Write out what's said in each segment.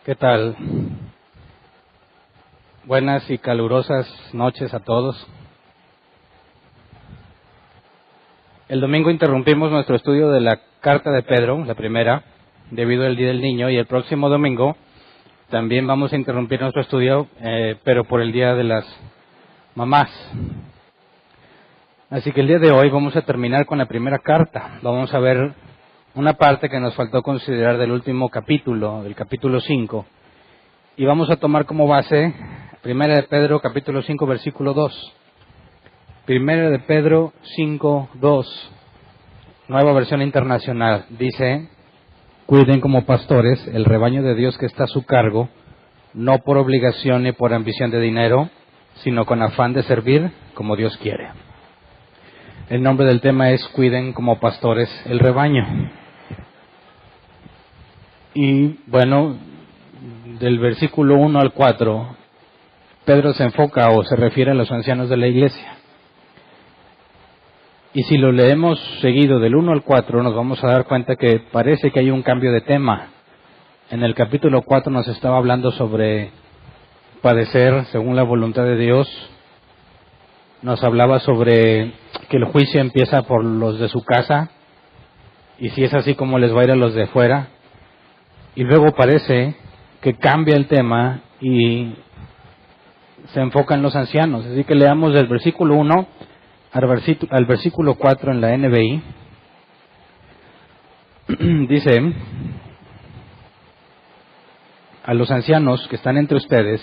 ¿Qué tal? Buenas y calurosas noches a todos. El domingo interrumpimos nuestro estudio de la carta de Pedro, la primera, debido al Día del Niño, y el próximo domingo también vamos a interrumpir nuestro estudio, pero por el Día de las Mamás. Así que el día de hoy vamos a terminar con la primera carta. Vamos a ver una parte que nos faltó considerar del último capítulo, del capítulo 5. Y vamos a tomar como base Primera de Pedro, capítulo 5, versículo 2. Primera de Pedro 5, 2. Nueva versión internacional. Dice: cuiden como pastores el rebaño de Dios que está a su cargo, no por obligación ni por ambición de dinero, sino con afán de servir como Dios quiere. El nombre del tema es cuiden como pastores el rebaño. Y bueno, del versículo 1 al 4, Pedro se enfoca o se refiere a los ancianos de la iglesia. Y si lo leemos seguido del 1 al 4, nos vamos a dar cuenta que parece que hay un cambio de tema. En el capítulo 4 nos estaba hablando sobre padecer según la voluntad de Dios. Nos hablaba sobre que el juicio empieza por los de su casa, y si es así, como les va a ir a los de fuera. Y luego parece que cambia el tema y se enfoca en los ancianos. Así que leamos del versículo 1 al versículo 4 en la NBI. Dice: a los ancianos que están entre ustedes,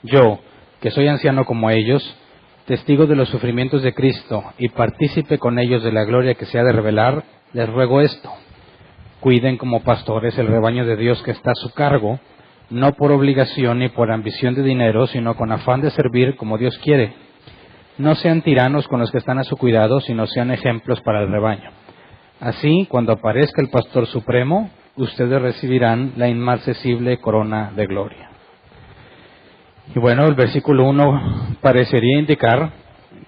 yo, que soy anciano como ellos, testigo de los sufrimientos de Cristo y partícipe con ellos de la gloria que se ha de revelar, les ruego esto: cuiden como pastores el rebaño de Dios que está a su cargo, no por obligación ni por ambición de dinero, sino con afán de servir como Dios quiere. No sean tiranos con los que están a su cuidado, sino sean ejemplos para el rebaño. Así, cuando aparezca el Pastor Supremo, ustedes recibirán la inmarcesible corona de gloria. Y bueno, el versículo 1 parecería indicar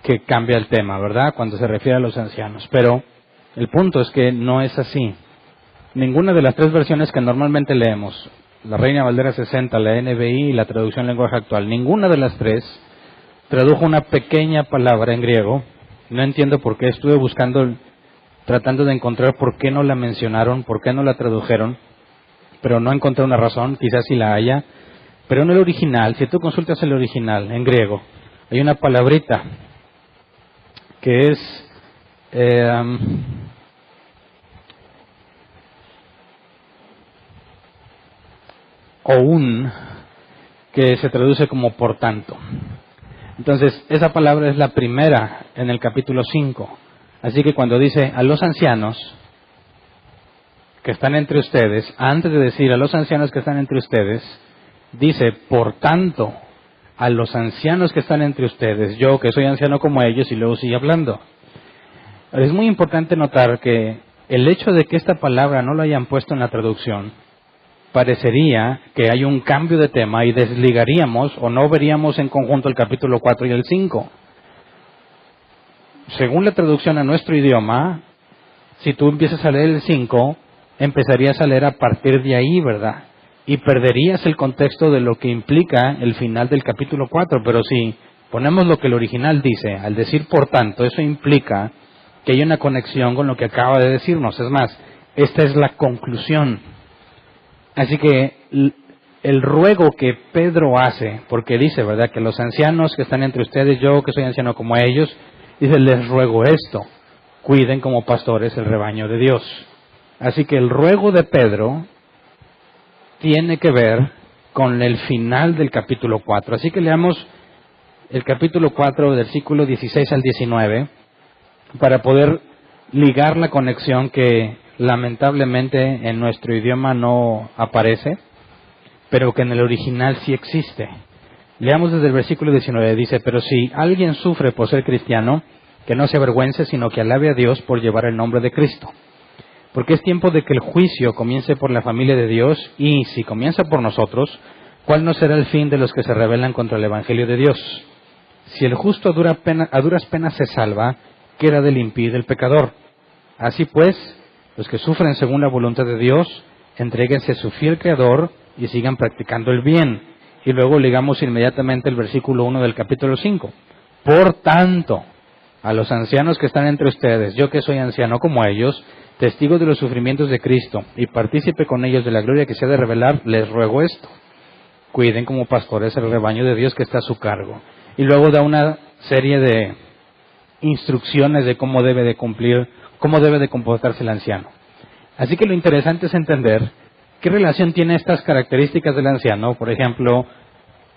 que cambia el tema, ¿verdad?, cuando se refiere a los ancianos. Pero el punto es que no es así. Ninguna de las tres versiones que normalmente leemos, la Reina Valera 60, la NBI y la traducción lenguaje actual, ninguna de las tres tradujo una pequeña palabra en griego. No entiendo por qué. Estuve buscando, tratando de encontrar por qué no la mencionaron, por qué no la tradujeron, pero no encontré una razón. Quizás sí la haya. Pero en el original, si tú consultas el original en griego, hay una palabrita que es oun, que se traduce como por tanto. Entonces, esa palabra es la primera en el capítulo 5. Así que cuando dice a los ancianos que están entre ustedes, antes de decir a los ancianos que están entre ustedes, dice por tanto a los ancianos que están entre ustedes, yo que soy anciano como ellos, y luego sigue hablando. Ahora, es muy importante notar que el hecho de que esta palabra no la hayan puesto en la traducción parecería que hay un cambio de tema y desligaríamos o no veríamos en conjunto el capítulo 4 y el 5. Según la traducción a nuestro idioma, si tú empiezas a leer el 5, empezarías a leer a partir de ahí, ¿verdad? Y perderías el contexto de lo que implica el final del capítulo 4. Pero si ponemos lo que el original dice, al decir por tanto, eso implica que hay una conexión con lo que acaba de decirnos. Es más, esta es la conclusión. Así que el ruego que Pedro hace, porque dice, ¿verdad?, que los ancianos que están entre ustedes, yo que soy anciano como ellos, dice, les ruego esto: cuiden como pastores el rebaño de Dios. Así que el ruego de Pedro tiene que ver con el final del capítulo 4. Así que leamos el capítulo 4, versículo 16 al 19, para poder ligar la conexión que lamentablemente en nuestro idioma no aparece, pero que en el original sí existe. Leamos desde el versículo 19, dice: pero si alguien sufre por ser cristiano, que no se avergüence, sino que alabe a Dios por llevar el nombre de Cristo. Porque es tiempo de que el juicio comience por la familia de Dios, y si comienza por nosotros, ¿cuál no será el fin de los que se rebelan contra el Evangelio de Dios? Si el justo a duras penas se salva, ¿qué era del impío y del pecador? Así pues, los que sufren según la voluntad de Dios, entréguense a su fiel Creador y sigan practicando el bien. Y luego ligamos inmediatamente el versículo 1 del capítulo 5. Por tanto, a los ancianos que están entre ustedes, yo que soy anciano como ellos, testigo de los sufrimientos de Cristo y partícipe con ellos de la gloria que se ha de revelar, les ruego esto: cuiden como pastores el rebaño de Dios que está a su cargo. Y luego da una serie de instrucciones de cómo debe de cumplir, cómo debe de comportarse el anciano. Así que lo interesante es entender qué relación tiene estas características del anciano. Por ejemplo,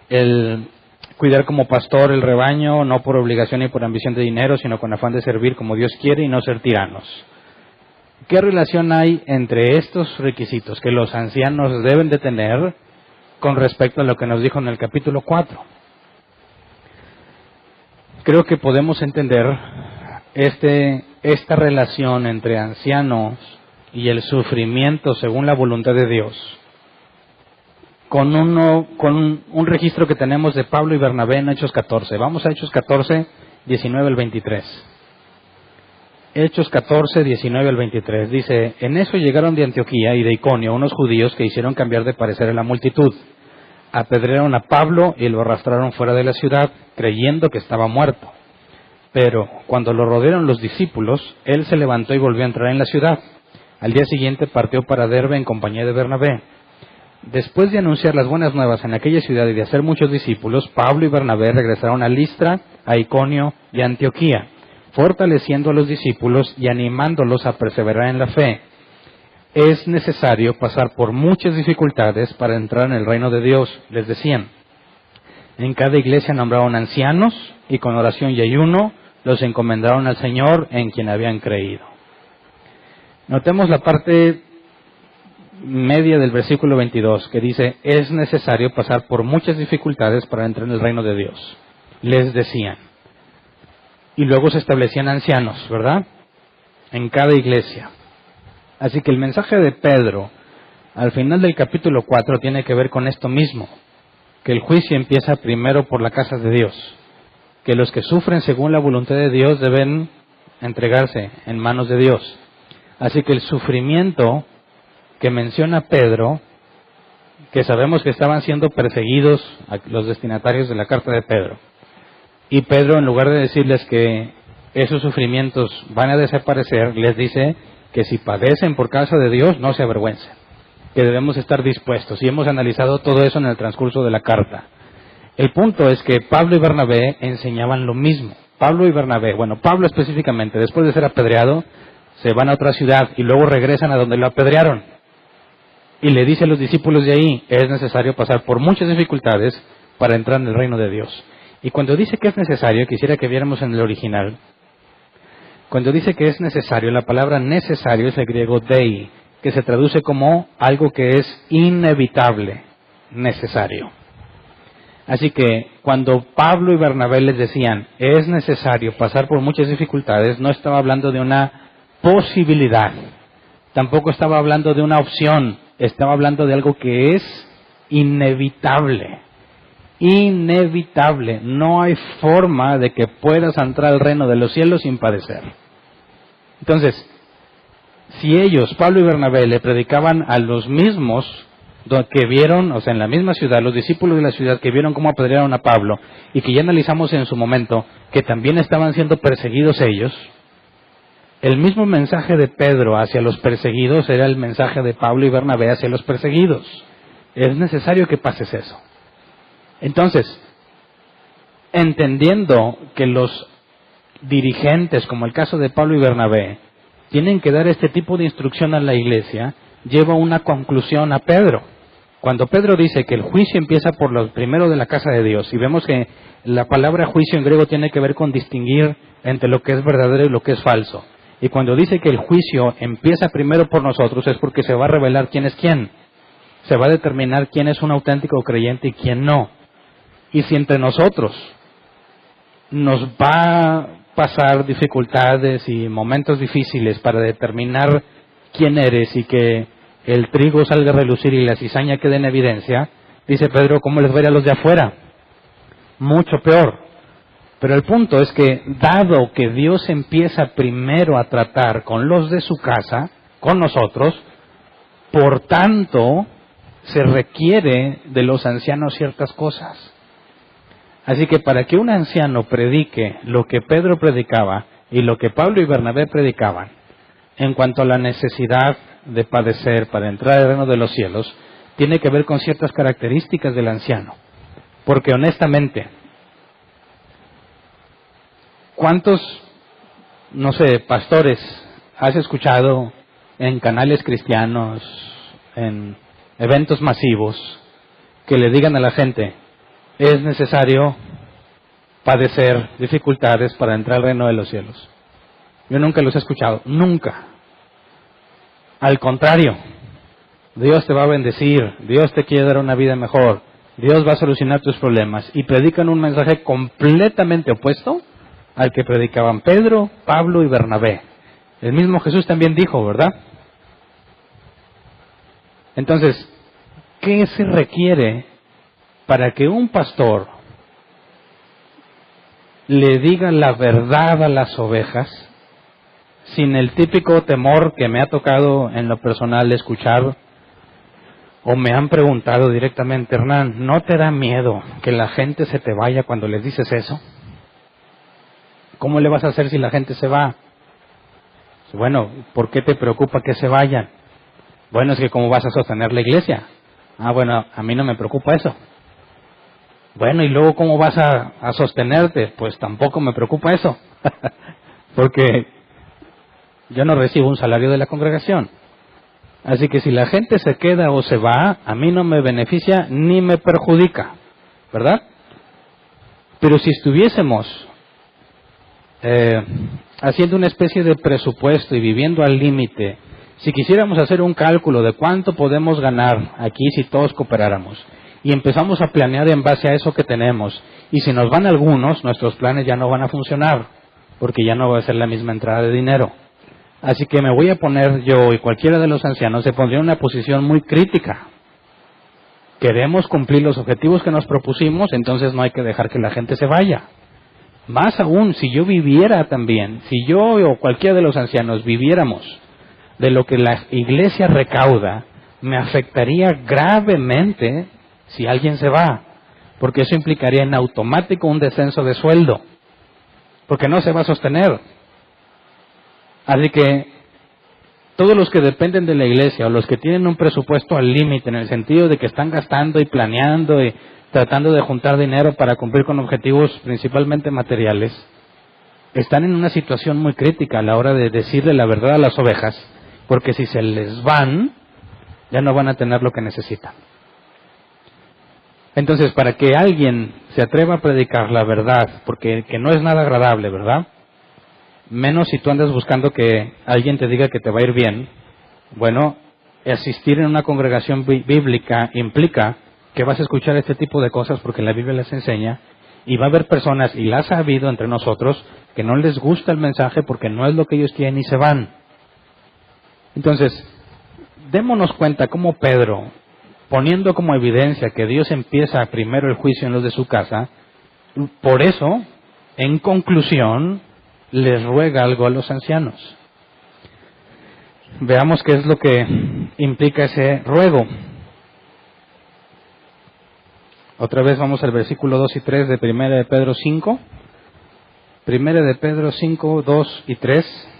el cuidar como pastor el rebaño, no por obligación ni por ambición de dinero, sino con afán de servir como Dios quiere y no ser tiranos. ¿Qué relación hay entre estos requisitos que los ancianos deben de tener con respecto a lo que nos dijo en el capítulo 4? Creo que podemos entender esta relación entre ancianos y el sufrimiento según la voluntad de Dios con un registro que tenemos de Pablo y Bernabé en Hechos 14. Vamos a Hechos 14, 19 al 23. Hechos 14, 19 al 23. Dice: en eso llegaron de Antioquía y de Iconio unos judíos que hicieron cambiar de parecer a la multitud. Apedrearon a Pablo y lo arrastraron fuera de la ciudad, creyendo que estaba muerto. Pero cuando lo rodearon los discípulos, él se levantó y volvió a entrar en la ciudad. Al día siguiente partió para Derbe en compañía de Bernabé. Después de anunciar las buenas nuevas en aquella ciudad y de hacer muchos discípulos, Pablo y Bernabé regresaron a Listra, a Iconio y a Antioquía, fortaleciendo a los discípulos y animándolos a perseverar en la fe. Es necesario pasar por muchas dificultades para entrar en el reino de Dios, les decían. En cada iglesia nombraron ancianos y con oración y ayuno los encomendaron al Señor en quien habían creído. Notemos la parte media del versículo 22 que dice: es necesario pasar por muchas dificultades para entrar en el reino de Dios. Les decían. Y luego se establecían ancianos, ¿verdad? En cada iglesia. Así que el mensaje de Pedro al final del capítulo 4 tiene que ver con esto mismo, que el juicio empieza primero por la casa de Dios, que los que sufren según la voluntad de Dios deben entregarse en manos de Dios. Así que el sufrimiento que menciona Pedro, que sabemos que estaban siendo perseguidos los destinatarios de la carta de Pedro, y Pedro, en lugar de decirles que esos sufrimientos van a desaparecer, les dice que si padecen por causa de Dios, no se avergüencen, que debemos estar dispuestos. Y hemos analizado todo eso en el transcurso de la carta. El punto es que Pablo y Bernabé enseñaban lo mismo. Pablo específicamente, después de ser apedreado, se van a otra ciudad y luego regresan a donde lo apedrearon. Y le dice a los discípulos de ahí: es necesario pasar por muchas dificultades para entrar en el reino de Dios. Y cuando dice que es necesario, quisiera que viéramos en el original. Cuando dice que es necesario, la palabra necesario es el griego dei, que se traduce como algo que es inevitable, necesario. Así que cuando Pablo y Bernabé les decían es necesario pasar por muchas dificultades, no estaba hablando de una posibilidad, tampoco estaba hablando de una opción, estaba hablando de algo que es inevitable. Inevitable. No hay forma de que puedas entrar al reino de los cielos sin padecer. Entonces, si ellos, Pablo y Bernabé, le predicaban a los mismos que vieron, o sea, en la misma ciudad, los discípulos de la ciudad que vieron cómo apedrearon a Pablo, y que ya analizamos en su momento que también estaban siendo perseguidos ellos, el mismo mensaje de Pedro hacia los perseguidos era el mensaje de Pablo y Bernabé hacia los perseguidos. Es necesario que pases eso. Entonces, entendiendo que los dirigentes, como el caso de Pablo y Bernabé, tienen que dar este tipo de instrucción a la iglesia, lleva una conclusión a Pedro. Cuando Pedro dice que el juicio empieza por lo primero de la casa de Dios, y vemos que la palabra juicio en griego tiene que ver con distinguir entre lo que es verdadero y lo que es falso. Y cuando dice que el juicio empieza primero por nosotros, es porque se va a revelar quién es quién. Se va a determinar quién es un auténtico creyente y quién no. Y si entre nosotros nos va a pasar dificultades y momentos difíciles para determinar quién eres y que el trigo salga a relucir y la cizaña quede en evidencia, dice Pedro, ¿cómo les va a ir a los de afuera? Mucho peor. Pero el punto es que, dado que Dios empieza primero a tratar con los de su casa, con nosotros, por tanto, se requiere de los ancianos ciertas cosas. Así que para que un anciano predique lo que Pedro predicaba y lo que Pablo y Bernabé predicaban, en cuanto a la necesidad de padecer para entrar al reino de los cielos, tiene que ver con ciertas características del anciano. Porque honestamente, ¿cuántos, no sé, pastores has escuchado en canales cristianos, en eventos masivos, que le digan a la gente, es necesario padecer dificultades para entrar al reino de los cielos? Yo nunca los he escuchado, nunca. Al contrario, Dios te va a bendecir, Dios te quiere dar una vida mejor, Dios va a solucionar tus problemas, y predican un mensaje completamente opuesto al que predicaban Pedro, Pablo y Bernabé. El mismo Jesús también dijo, ¿verdad? Entonces, ¿qué se requiere para que un pastor le diga la verdad a las ovejas, sin el típico temor que me ha tocado en lo personal escuchar, o me han preguntado directamente, Hernán, ¿no te da miedo que la gente se te vaya cuando les dices eso? ¿Cómo le vas a hacer si la gente se va? Bueno, ¿por qué te preocupa que se vayan? Bueno, es que ¿cómo vas a sostener la iglesia? Ah, bueno, a mí no me preocupa eso. Bueno, ¿y luego cómo vas a sostenerte? Pues tampoco me preocupa eso. Porque yo no recibo un salario de la congregación. Así que si la gente se queda o se va, a mí no me beneficia ni me perjudica, ¿verdad? Pero si estuviésemos haciendo una especie de presupuesto y viviendo al límite, si quisiéramos hacer un cálculo de cuánto podemos ganar aquí si todos cooperáramos, y empezamos a planear en base a eso que tenemos, y si nos van algunos, nuestros planes ya no van a funcionar, porque ya no va a ser la misma entrada de dinero. Así que me voy a poner yo, y cualquiera de los ancianos se pondría en una posición muy crítica. Queremos cumplir los objetivos que nos propusimos, entonces no hay que dejar que la gente se vaya. Más aún, si yo viviera también, si yo o cualquiera de los ancianos viviéramos de lo que la iglesia recauda, me afectaría gravemente si alguien se va, porque eso implicaría en automático un descenso de sueldo, porque no se va a sostener. Así que todos los que dependen de la iglesia o los que tienen un presupuesto al límite, en el sentido de que están gastando y planeando y tratando de juntar dinero para cumplir con objetivos principalmente materiales, están en una situación muy crítica a la hora de decirle la verdad a las ovejas, porque si se les van, ya no van a tener lo que necesitan. Entonces, para que alguien se atreva a predicar la verdad, porque que no es nada agradable, ¿verdad? Menos si tú andas buscando que alguien te diga que te va a ir bien. Bueno, asistir en una congregación bíblica implica que vas a escuchar este tipo de cosas porque la Biblia les enseña, y va a haber personas, y las ha habido entre nosotros, que no les gusta el mensaje porque no es lo que ellos quieren y se van. Entonces, démonos cuenta cómo Pedro, poniendo como evidencia que Dios empieza primero el juicio en los de su casa, por eso, en conclusión, les ruega algo a los ancianos. Veamos qué es lo que implica ese ruego. Otra vez vamos al versículo 2 y 3 de 1 de Pedro 5. 1 de Pedro 5, 2 y 3.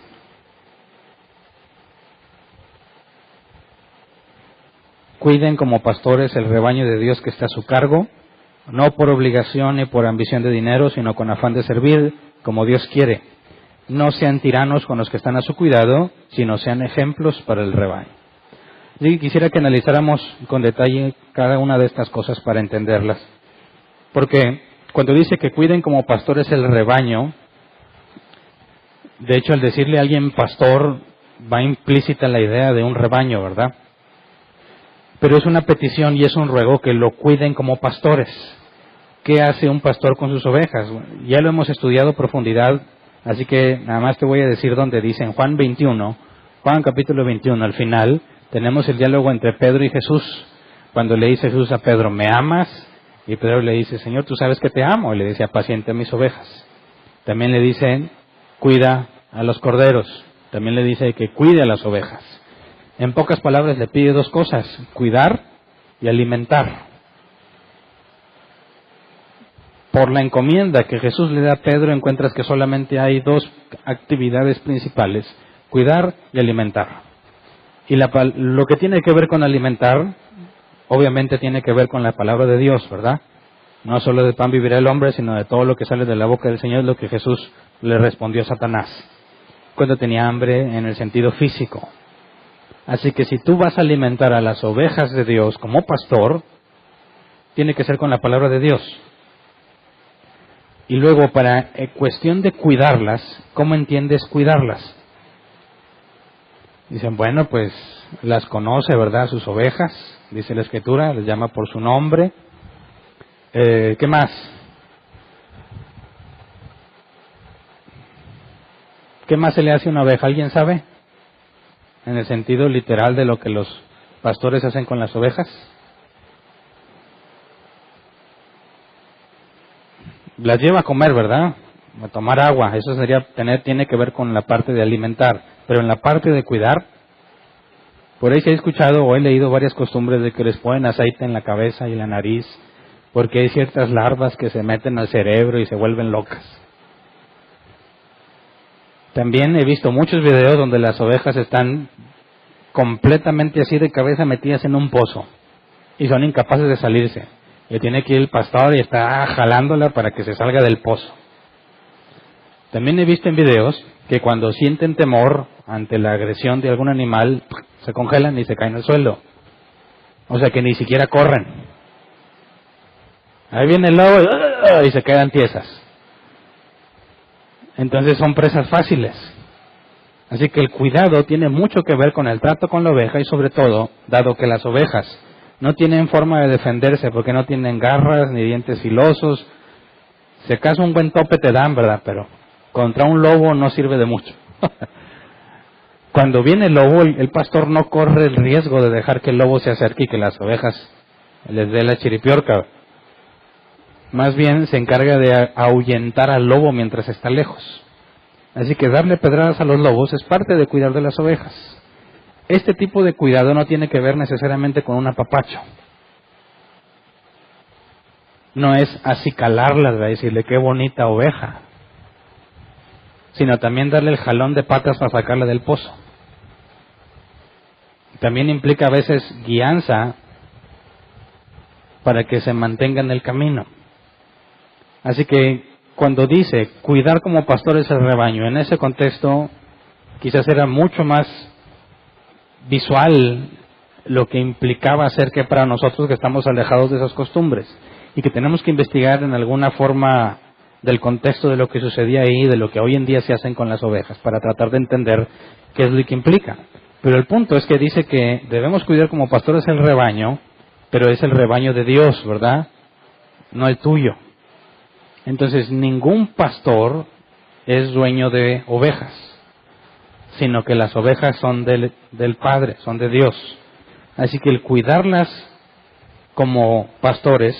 Cuiden como pastores el rebaño de Dios que está a su cargo, no por obligación ni por ambición de dinero, sino con afán de servir como Dios quiere. No sean tiranos con los que están a su cuidado, sino sean ejemplos para el rebaño. Y quisiera que analizáramos con detalle cada una de estas cosas para entenderlas. Porque cuando dice que cuiden como pastores el rebaño, de hecho al decirle a alguien pastor, va implícita la idea de un rebaño, ¿verdad? Pero es una petición y es un ruego que lo cuiden como pastores. ¿Qué hace un pastor con sus ovejas? Ya lo hemos estudiado a profundidad, así que nada más te voy a decir donde dice en Juan capítulo 21, al final, tenemos el diálogo entre Pedro y Jesús, cuando le dice Jesús a Pedro, ¿me amas? Y Pedro le dice, Señor, tú sabes que te amo. Y le dice, apacienta mis ovejas. También le dice, cuida a los corderos. También le dice que cuide a las ovejas. En pocas palabras le pide dos cosas, cuidar y alimentar. Por la encomienda que Jesús le da a Pedro, encuentras que solamente hay dos actividades principales: cuidar y alimentar. Y lo que tiene que ver con alimentar, obviamente tiene que ver con la palabra de Dios, ¿verdad? No solo de pan vivirá el hombre, sino de todo lo que sale de la boca del Señor, es lo que Jesús le respondió a Satanás cuando tenía hambre en el sentido físico. Así que si tú vas a alimentar a las ovejas de Dios como pastor, tiene que ser con la palabra de Dios. Y luego, para cuestión de cuidarlas, ¿cómo entiendes cuidarlas? Dicen, bueno, pues las conoce, ¿verdad? Sus ovejas, dice la Escritura, les llama por su nombre. ¿Qué más? ¿Qué más se le hace a una oveja? ¿Alguien sabe? En el sentido literal de lo que los pastores hacen con las ovejas. Las lleva a comer, ¿verdad? A tomar agua. Eso tiene que ver con la parte de alimentar. Pero en la parte de cuidar, por ahí se ha escuchado o he leído varias costumbres de que les ponen aceite en la cabeza y la nariz, porque hay ciertas larvas que se meten al cerebro y se vuelven locas. También he visto muchos videos donde las ovejas están completamente así de cabeza metidas en un pozo y son incapaces de salirse. Y tiene que ir el pastor y está jalándola para que se salga del pozo. También he visto en videos que cuando sienten temor ante la agresión de algún animal, se congelan y se caen al suelo. O sea que ni siquiera corren. Ahí viene el lobo y se quedan tiesas. Entonces son presas fáciles. Así que el cuidado tiene mucho que ver con el trato con la oveja y sobre todo, dado que las ovejas no tienen forma de defenderse porque no tienen garras ni dientes filosos. Si acaso un buen tope te dan, ¿verdad? Pero contra un lobo no sirve de mucho. Cuando viene el lobo, el pastor no corre el riesgo de dejar que el lobo se acerque y que las ovejas les dé la chiripiorca. Más bien se encarga de ahuyentar al lobo mientras está lejos. Así que darle pedradas a los lobos es parte de cuidar de las ovejas. Este tipo de cuidado no tiene que ver necesariamente con un apapacho. No es acicalarlas, ¿verdad? Decirle qué bonita oveja, sino también darle el jalón de patas para sacarla del pozo. También implica a veces guianza para que se mantenga en el camino. Así que cuando dice cuidar como pastores el rebaño, en ese contexto quizás era mucho más visual lo que implicaba hacer que para nosotros que estamos alejados de esas costumbres y que tenemos que investigar en alguna forma del contexto de lo que sucedía ahí, de lo que hoy en día se hacen con las ovejas, para tratar de entender qué es lo que implica. Pero el punto es que dice que debemos cuidar como pastores el rebaño, pero es el rebaño de Dios, ¿verdad? No el tuyo. Entonces ningún pastor es dueño de ovejas, sino que las ovejas son del Padre, son de Dios. Así que el cuidarlas como pastores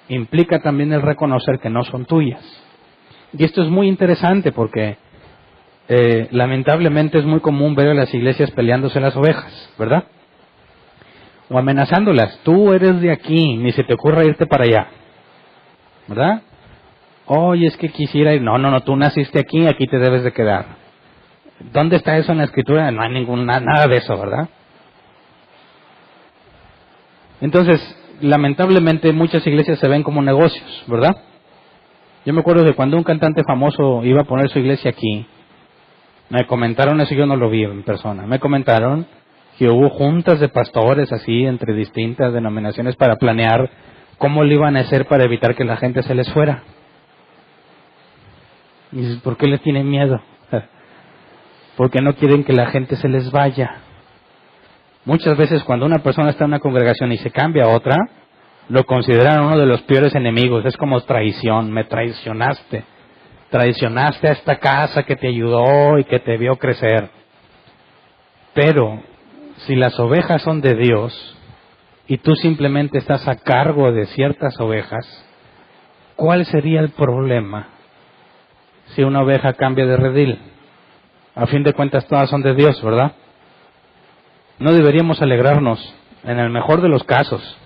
implica también el reconocer que no son tuyas. Y esto es muy interesante porque lamentablemente es muy común ver a las iglesias peleándose las ovejas, ¿verdad? O amenazándolas. Tú eres de aquí, ni se te ocurra irte para allá, ¿verdad? Oye, es que quisiera ir. No, tú naciste aquí, aquí te debes de quedar. ¿Dónde está eso en la Escritura? No hay nada de eso, ¿verdad? Entonces, lamentablemente muchas iglesias se ven como negocios, ¿verdad? Yo me acuerdo de cuando un cantante famoso iba a poner su iglesia aquí, me comentaron, eso yo no lo vi en persona, me comentaron que hubo juntas de pastores así entre distintas denominaciones para planear cómo lo iban a hacer para evitar que la gente se les fuera. Y dices, ¿por qué les tienen miedo? Porque no quieren que la gente se les vaya. Muchas veces cuando una persona está en una congregación y se cambia a otra, lo consideran uno de los peores enemigos. Es como traición, me traicionaste. Traicionaste a esta casa que te ayudó y que te vio crecer. Pero si las ovejas son de Dios y tú simplemente estás a cargo de ciertas ovejas, ¿cuál sería el problema si una oveja cambia de redil? A fin de cuentas todas son de Dios, ¿verdad? No deberíamos alegrarnos, en el mejor de los casos,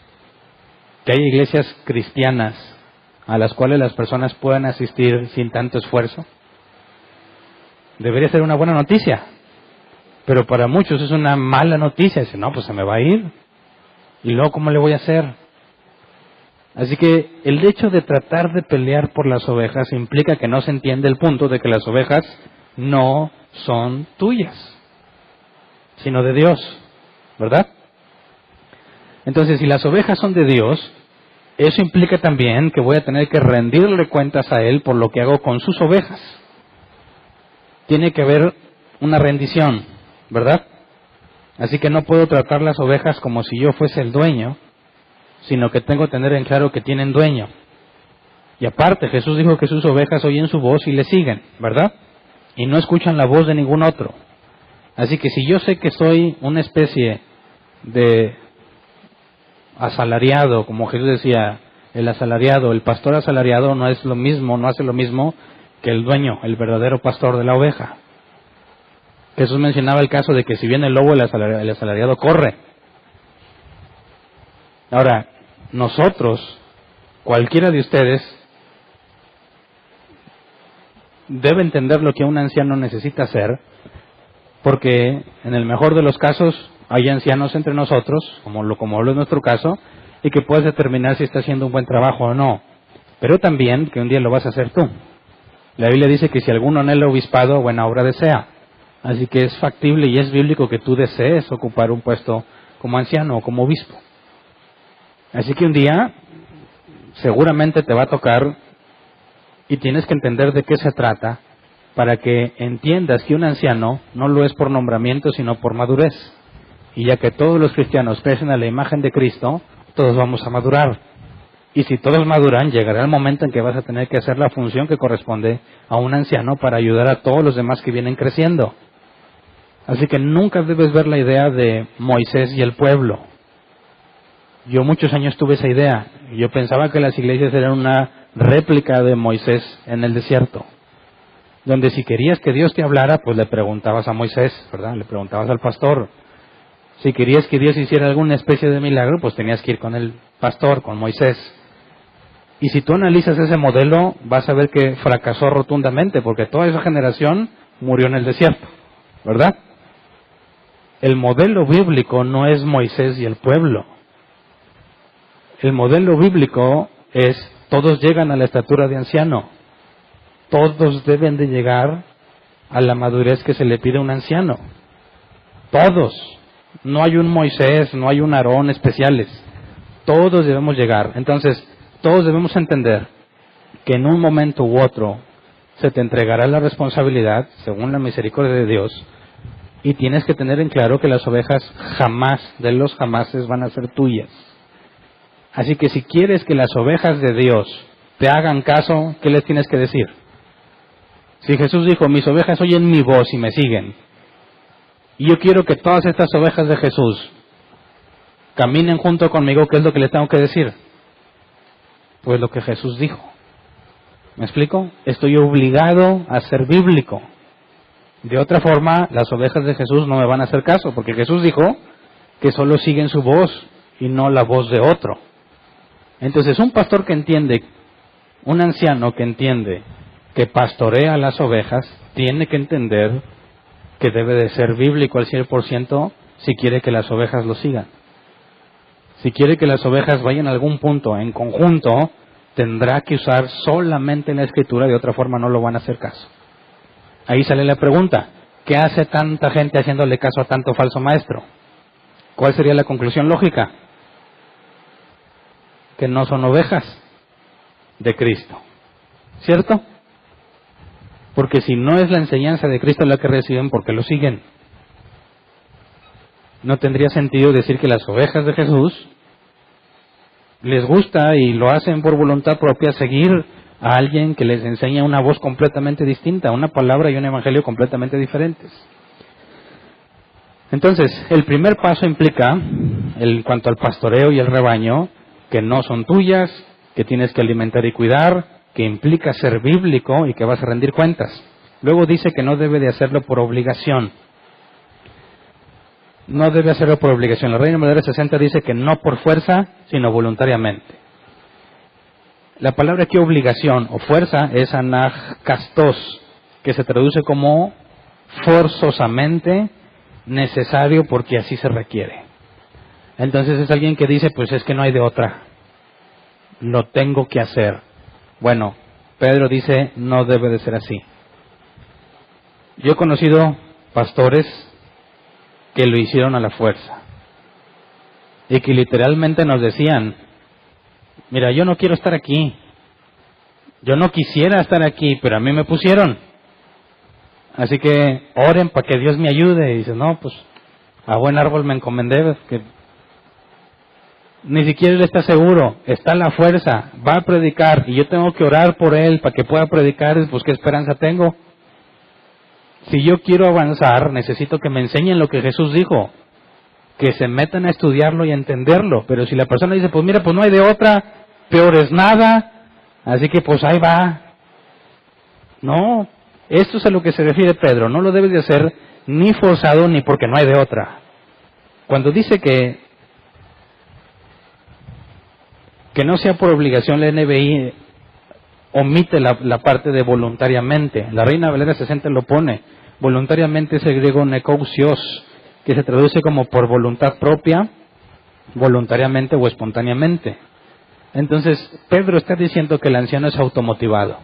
que hay iglesias cristianas a las cuales las personas puedan asistir sin tanto esfuerzo? Debería ser una buena noticia, pero para muchos es una mala noticia. Dicen, no, pues se me va a ir, y luego ¿cómo le voy a hacer? Así que el hecho de tratar de pelear por las ovejas implica que no se entiende el punto de que las ovejas no son tuyas, sino de Dios, ¿verdad? Entonces, si las ovejas son de Dios, eso implica también que voy a tener que rendirle cuentas a Él por lo que hago con sus ovejas. Tiene que haber una rendición, ¿verdad? Así que no puedo tratar las ovejas como si yo fuese el dueño, sino que tengo que tener en claro que tienen dueño. Y aparte, Jesús dijo que sus ovejas oyen su voz y le siguen, ¿verdad? Y no escuchan la voz de ningún otro. Así que si yo sé que soy una especie de asalariado, como Jesús decía, el asalariado, el pastor asalariado no es lo mismo, no hace lo mismo que el dueño, el verdadero pastor de la oveja. Jesús mencionaba el caso de que si viene el lobo, el asalariado corre. Ahora, nosotros, cualquiera de ustedes, debe entender lo que un anciano necesita hacer, porque en el mejor de los casos hay ancianos entre nosotros, como lo es nuestro caso, y que puedes determinar si está haciendo un buen trabajo o no. Pero también que un día lo vas a hacer tú. La Biblia dice que si alguno anhela obispado, buena obra desea. Así que es factible y es bíblico que tú desees ocupar un puesto como anciano o como obispo. Así que un día seguramente te va a tocar y tienes que entender de qué se trata para que entiendas que un anciano no lo es por nombramiento sino por madurez. Y ya que todos los cristianos crecen a la imagen de Cristo, todos vamos a madurar. Y si todos maduran, llegará el momento en que vas a tener que hacer la función que corresponde a un anciano para ayudar a todos los demás que vienen creciendo. Así que nunca debes ver la idea de Moisés y el pueblo. Yo muchos años tuve esa idea. Yo pensaba que las iglesias eran una réplica de Moisés en el desierto, donde si querías que Dios te hablara, pues le preguntabas a Moisés, ¿verdad? Le preguntabas al pastor. Si querías que Dios hiciera alguna especie de milagro, pues tenías que ir con el pastor, con Moisés. Y si tú analizas ese modelo, vas a ver que fracasó rotundamente, porque toda esa generación murió en el desierto, ¿verdad? El modelo bíblico no es Moisés y el pueblo. El modelo bíblico es, todos llegan a la estatura de anciano. Todos deben de llegar a la madurez que se le pide a un anciano. Todos. No hay un Moisés, no hay un Aarón especiales. Todos debemos llegar. Entonces, todos debemos entender que en un momento u otro se te entregará la responsabilidad, según la misericordia de Dios, y tienes que tener en claro que las ovejas jamás, de los jamases, van a ser tuyas. Así que si quieres que las ovejas de Dios te hagan caso, ¿qué les tienes que decir? Si Jesús dijo, mis ovejas oyen mi voz y me siguen, y yo quiero que todas estas ovejas de Jesús caminen junto conmigo, ¿qué es lo que les tengo que decir? Pues lo que Jesús dijo. ¿Me explico? Estoy obligado a ser bíblico. De otra forma, las ovejas de Jesús no me van a hacer caso, porque Jesús dijo que solo siguen su voz y no la voz de otro. Entonces, un pastor que entiende, un anciano que entiende que pastorea las ovejas, tiene que entender que debe de ser bíblico al 100% si quiere que las ovejas lo sigan. Si quiere que las ovejas vayan a algún punto en conjunto, tendrá que usar solamente la Escritura, de otra forma no lo van a hacer caso. Ahí sale la pregunta, ¿qué hace tanta gente haciéndole caso a tanto falso maestro? ¿Cuál sería la conclusión lógica? Que no son ovejas de Cristo, ¿cierto? Porque si no es la enseñanza de Cristo la que reciben, ¿por qué lo siguen? No tendría sentido decir que las ovejas de Jesús les gusta y lo hacen por voluntad propia seguir a alguien que les enseña una voz completamente distinta, una palabra y un evangelio completamente diferentes. Entonces, el primer paso implica, en cuanto al pastoreo y el rebaño, que no son tuyas, que tienes que alimentar y cuidar, que implica ser bíblico y que vas a rendir cuentas. Luego dice que no debe de hacerlo por obligación. no debe hacerlo por obligación. La Reina Valera 60 dice que no por fuerza, sino voluntariamente. La palabra aquí obligación o fuerza es anagkastos, que se traduce como forzosamente necesario porque así se requiere. Entonces es alguien que dice, pues es que no hay de otra, lo tengo que hacer. Bueno, Pedro dice, no debe de ser así. Yo he conocido pastores que lo hicieron a la fuerza y que literalmente nos decían, mira, yo no quiero estar aquí, yo no quisiera estar aquí, pero a mí me pusieron, así que oren para que Dios me ayude. Y dice, no, pues a buen árbol me encomendé, que ni siquiera él está seguro, está a la fuerza, va a predicar y yo tengo que orar por él para que pueda predicar, pues qué esperanza tengo. Si yo quiero avanzar, necesito que me enseñen lo que Jesús dijo, que se metan a estudiarlo y a entenderlo. Pero si la persona dice, pues mira, pues no hay de otra, peor es nada, así que pues ahí va. No, esto es a lo que se refiere Pedro, no lo debes de hacer ni forzado ni porque no hay de otra. Cuando dice que no sea por obligación, la NBI omite la parte de voluntariamente. La Reina Valera 60 lo pone. Voluntariamente es el griego nekousios, que se traduce como por voluntad propia, voluntariamente o espontáneamente. Entonces, Pedro está diciendo que el anciano es automotivado.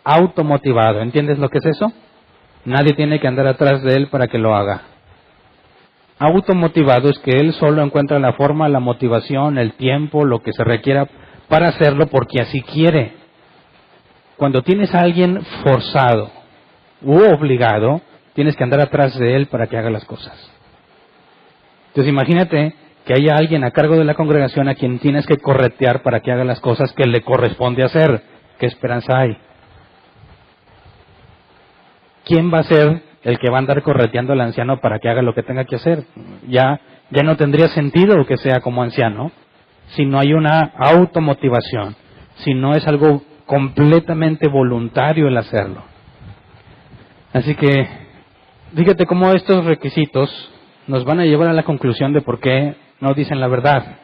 Automotivado, ¿entiendes lo que es eso? Nadie tiene que andar atrás de él para que lo haga. Automotivado es que él solo encuentra la forma, la motivación, el tiempo, lo que se requiera para hacerlo porque así quiere. Cuando tienes a alguien forzado u obligado, tienes que andar atrás de él para que haga las cosas. Entonces imagínate que haya alguien a cargo de la congregación a quien tienes que corretear para que haga las cosas que le corresponde hacer. ¿Qué esperanza hay? ¿Quién va a ser el que va a andar correteando al anciano para que haga lo que tenga que hacer? Ya no tendría sentido que sea como anciano si no hay una automotivación, si no es algo completamente voluntario el hacerlo. Así que, fíjate cómo estos requisitos nos van a llevar a la conclusión de por qué no dicen la verdad,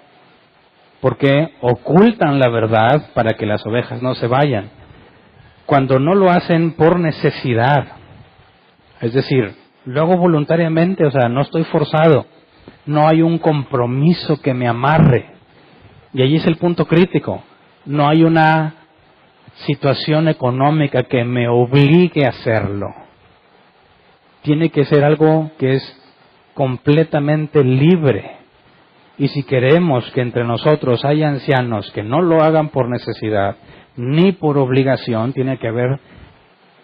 por qué ocultan la verdad para que las ovejas no se vayan, cuando no lo hacen por necesidad. Es decir, lo hago voluntariamente, o sea, no estoy forzado, no hay un compromiso que me amarre. Y allí es el punto crítico, no hay una situación económica que me obligue a hacerlo. Tiene que ser algo que es completamente libre. Y si queremos que entre nosotros haya ancianos que no lo hagan por necesidad ni por obligación, tiene que haber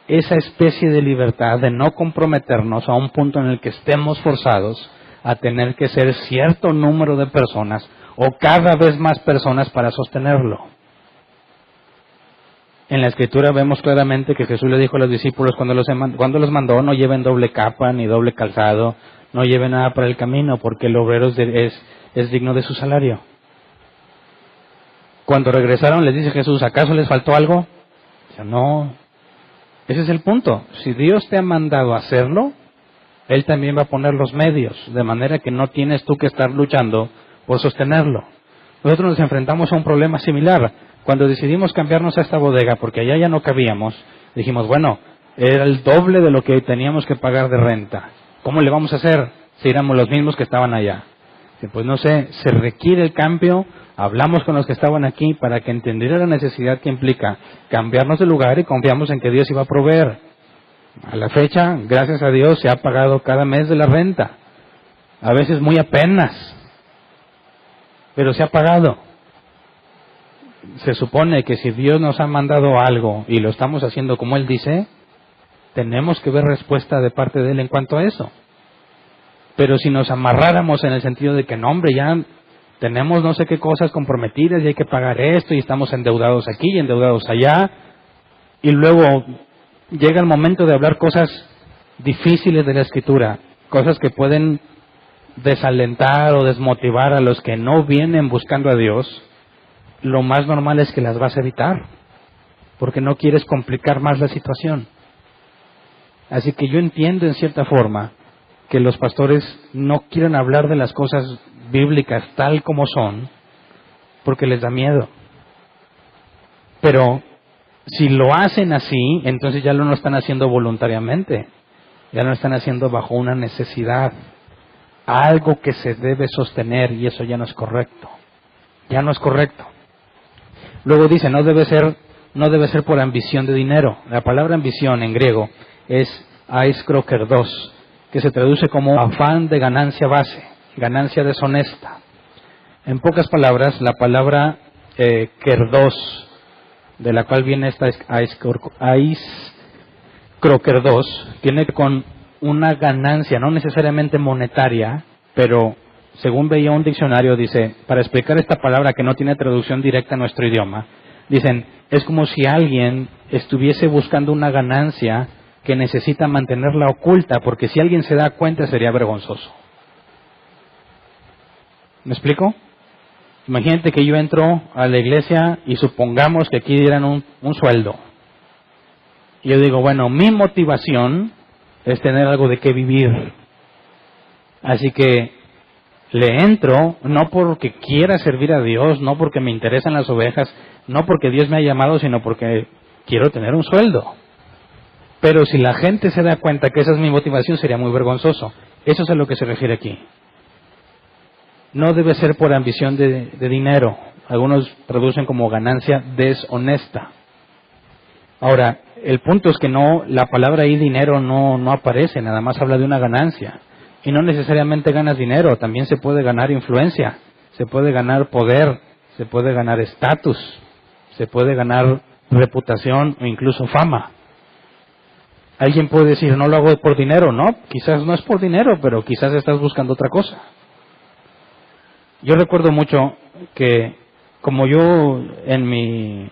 esa especie de libertad de no comprometernos a un punto en el que estemos forzados a tener que ser cierto número de personas o cada vez más personas para sostenerlo. En la Escritura vemos claramente que Jesús le dijo a los discípulos cuando los mandó, no lleven doble capa ni doble calzado, no lleven nada para el camino, porque el obrero es digno de su salario. Cuando regresaron les dice Jesús, ¿acaso les faltó algo? Dice, no. Ese es el punto. Si Dios te ha mandado a hacerlo, Él también va a poner los medios, de manera que no tienes tú que estar luchando por sostenerlo. Nosotros nos enfrentamos a un problema similar. Cuando decidimos cambiarnos a esta bodega, porque allá ya no cabíamos, dijimos, bueno, era el doble de lo que teníamos que pagar de renta. ¿Cómo le vamos a hacer si éramos los mismos que estaban allá? Pues no sé, se requiere el cambio. Hablamos con los que estaban aquí para que entendieran la necesidad que implica cambiarnos de lugar y confiamos en que Dios iba a proveer. A la fecha, gracias a Dios, se ha pagado cada mes de la renta. A veces muy apenas, pero se ha pagado. Se supone que si Dios nos ha mandado algo y lo estamos haciendo como Él dice, tenemos que ver respuesta de parte de Él en cuanto a eso. Pero si nos amarráramos en el sentido de que no, hombre, ya tenemos no sé qué cosas comprometidas y hay que pagar esto y estamos endeudados aquí y endeudados allá, y luego llega el momento de hablar cosas difíciles de la Escritura, cosas que pueden desalentar o desmotivar a los que no vienen buscando a Dios, lo más normal es que las vas a evitar, porque no quieres complicar más la situación. Así que yo entiendo en cierta forma que los pastores no quieren hablar de las cosas bíblicas tal como son, porque les da miedo. Pero si lo hacen así, entonces ya lo están haciendo voluntariamente, ya lo están haciendo bajo una necesidad, algo que se debe sostener, y eso ya no es correcto. Ya no es correcto. Luego dice, no debe ser por ambición de dinero. La palabra ambición en griego es aiskrokerdos, que se traduce como afán de ganancia base, ganancia deshonesta. En pocas palabras, la palabra kerdos, de la cual viene esta aiskrokerdos, tiene con una ganancia, no necesariamente monetaria, pero según veía un diccionario, dice, para explicar esta palabra que no tiene traducción directa a nuestro idioma, dicen, es como si alguien estuviese buscando una ganancia que necesita mantenerla oculta, porque si alguien se da cuenta sería vergonzoso. ¿Me explico? Imagínate que yo entro a la iglesia y supongamos que aquí dieran un sueldo. Y yo digo, bueno, mi motivación es tener algo de qué vivir. Así que le entro no porque quiera servir a Dios, no porque me interesan las ovejas, no porque Dios me ha llamado, sino porque quiero tener un sueldo. Pero si la gente se da cuenta que esa es mi motivación, sería muy vergonzoso. Eso es a lo que se refiere aquí. No debe ser por ambición de dinero. Algunos traducen como ganancia deshonesta. Ahora, el punto es que la palabra ahí dinero no aparece, nada más habla de una ganancia. Y no necesariamente ganas dinero, también se puede ganar influencia, se puede ganar poder, se puede ganar estatus, se puede ganar reputación o incluso fama. Alguien puede decir, no lo hago por dinero, no, quizás no es por dinero, pero quizás estás buscando otra cosa. Yo recuerdo mucho que como yo en mi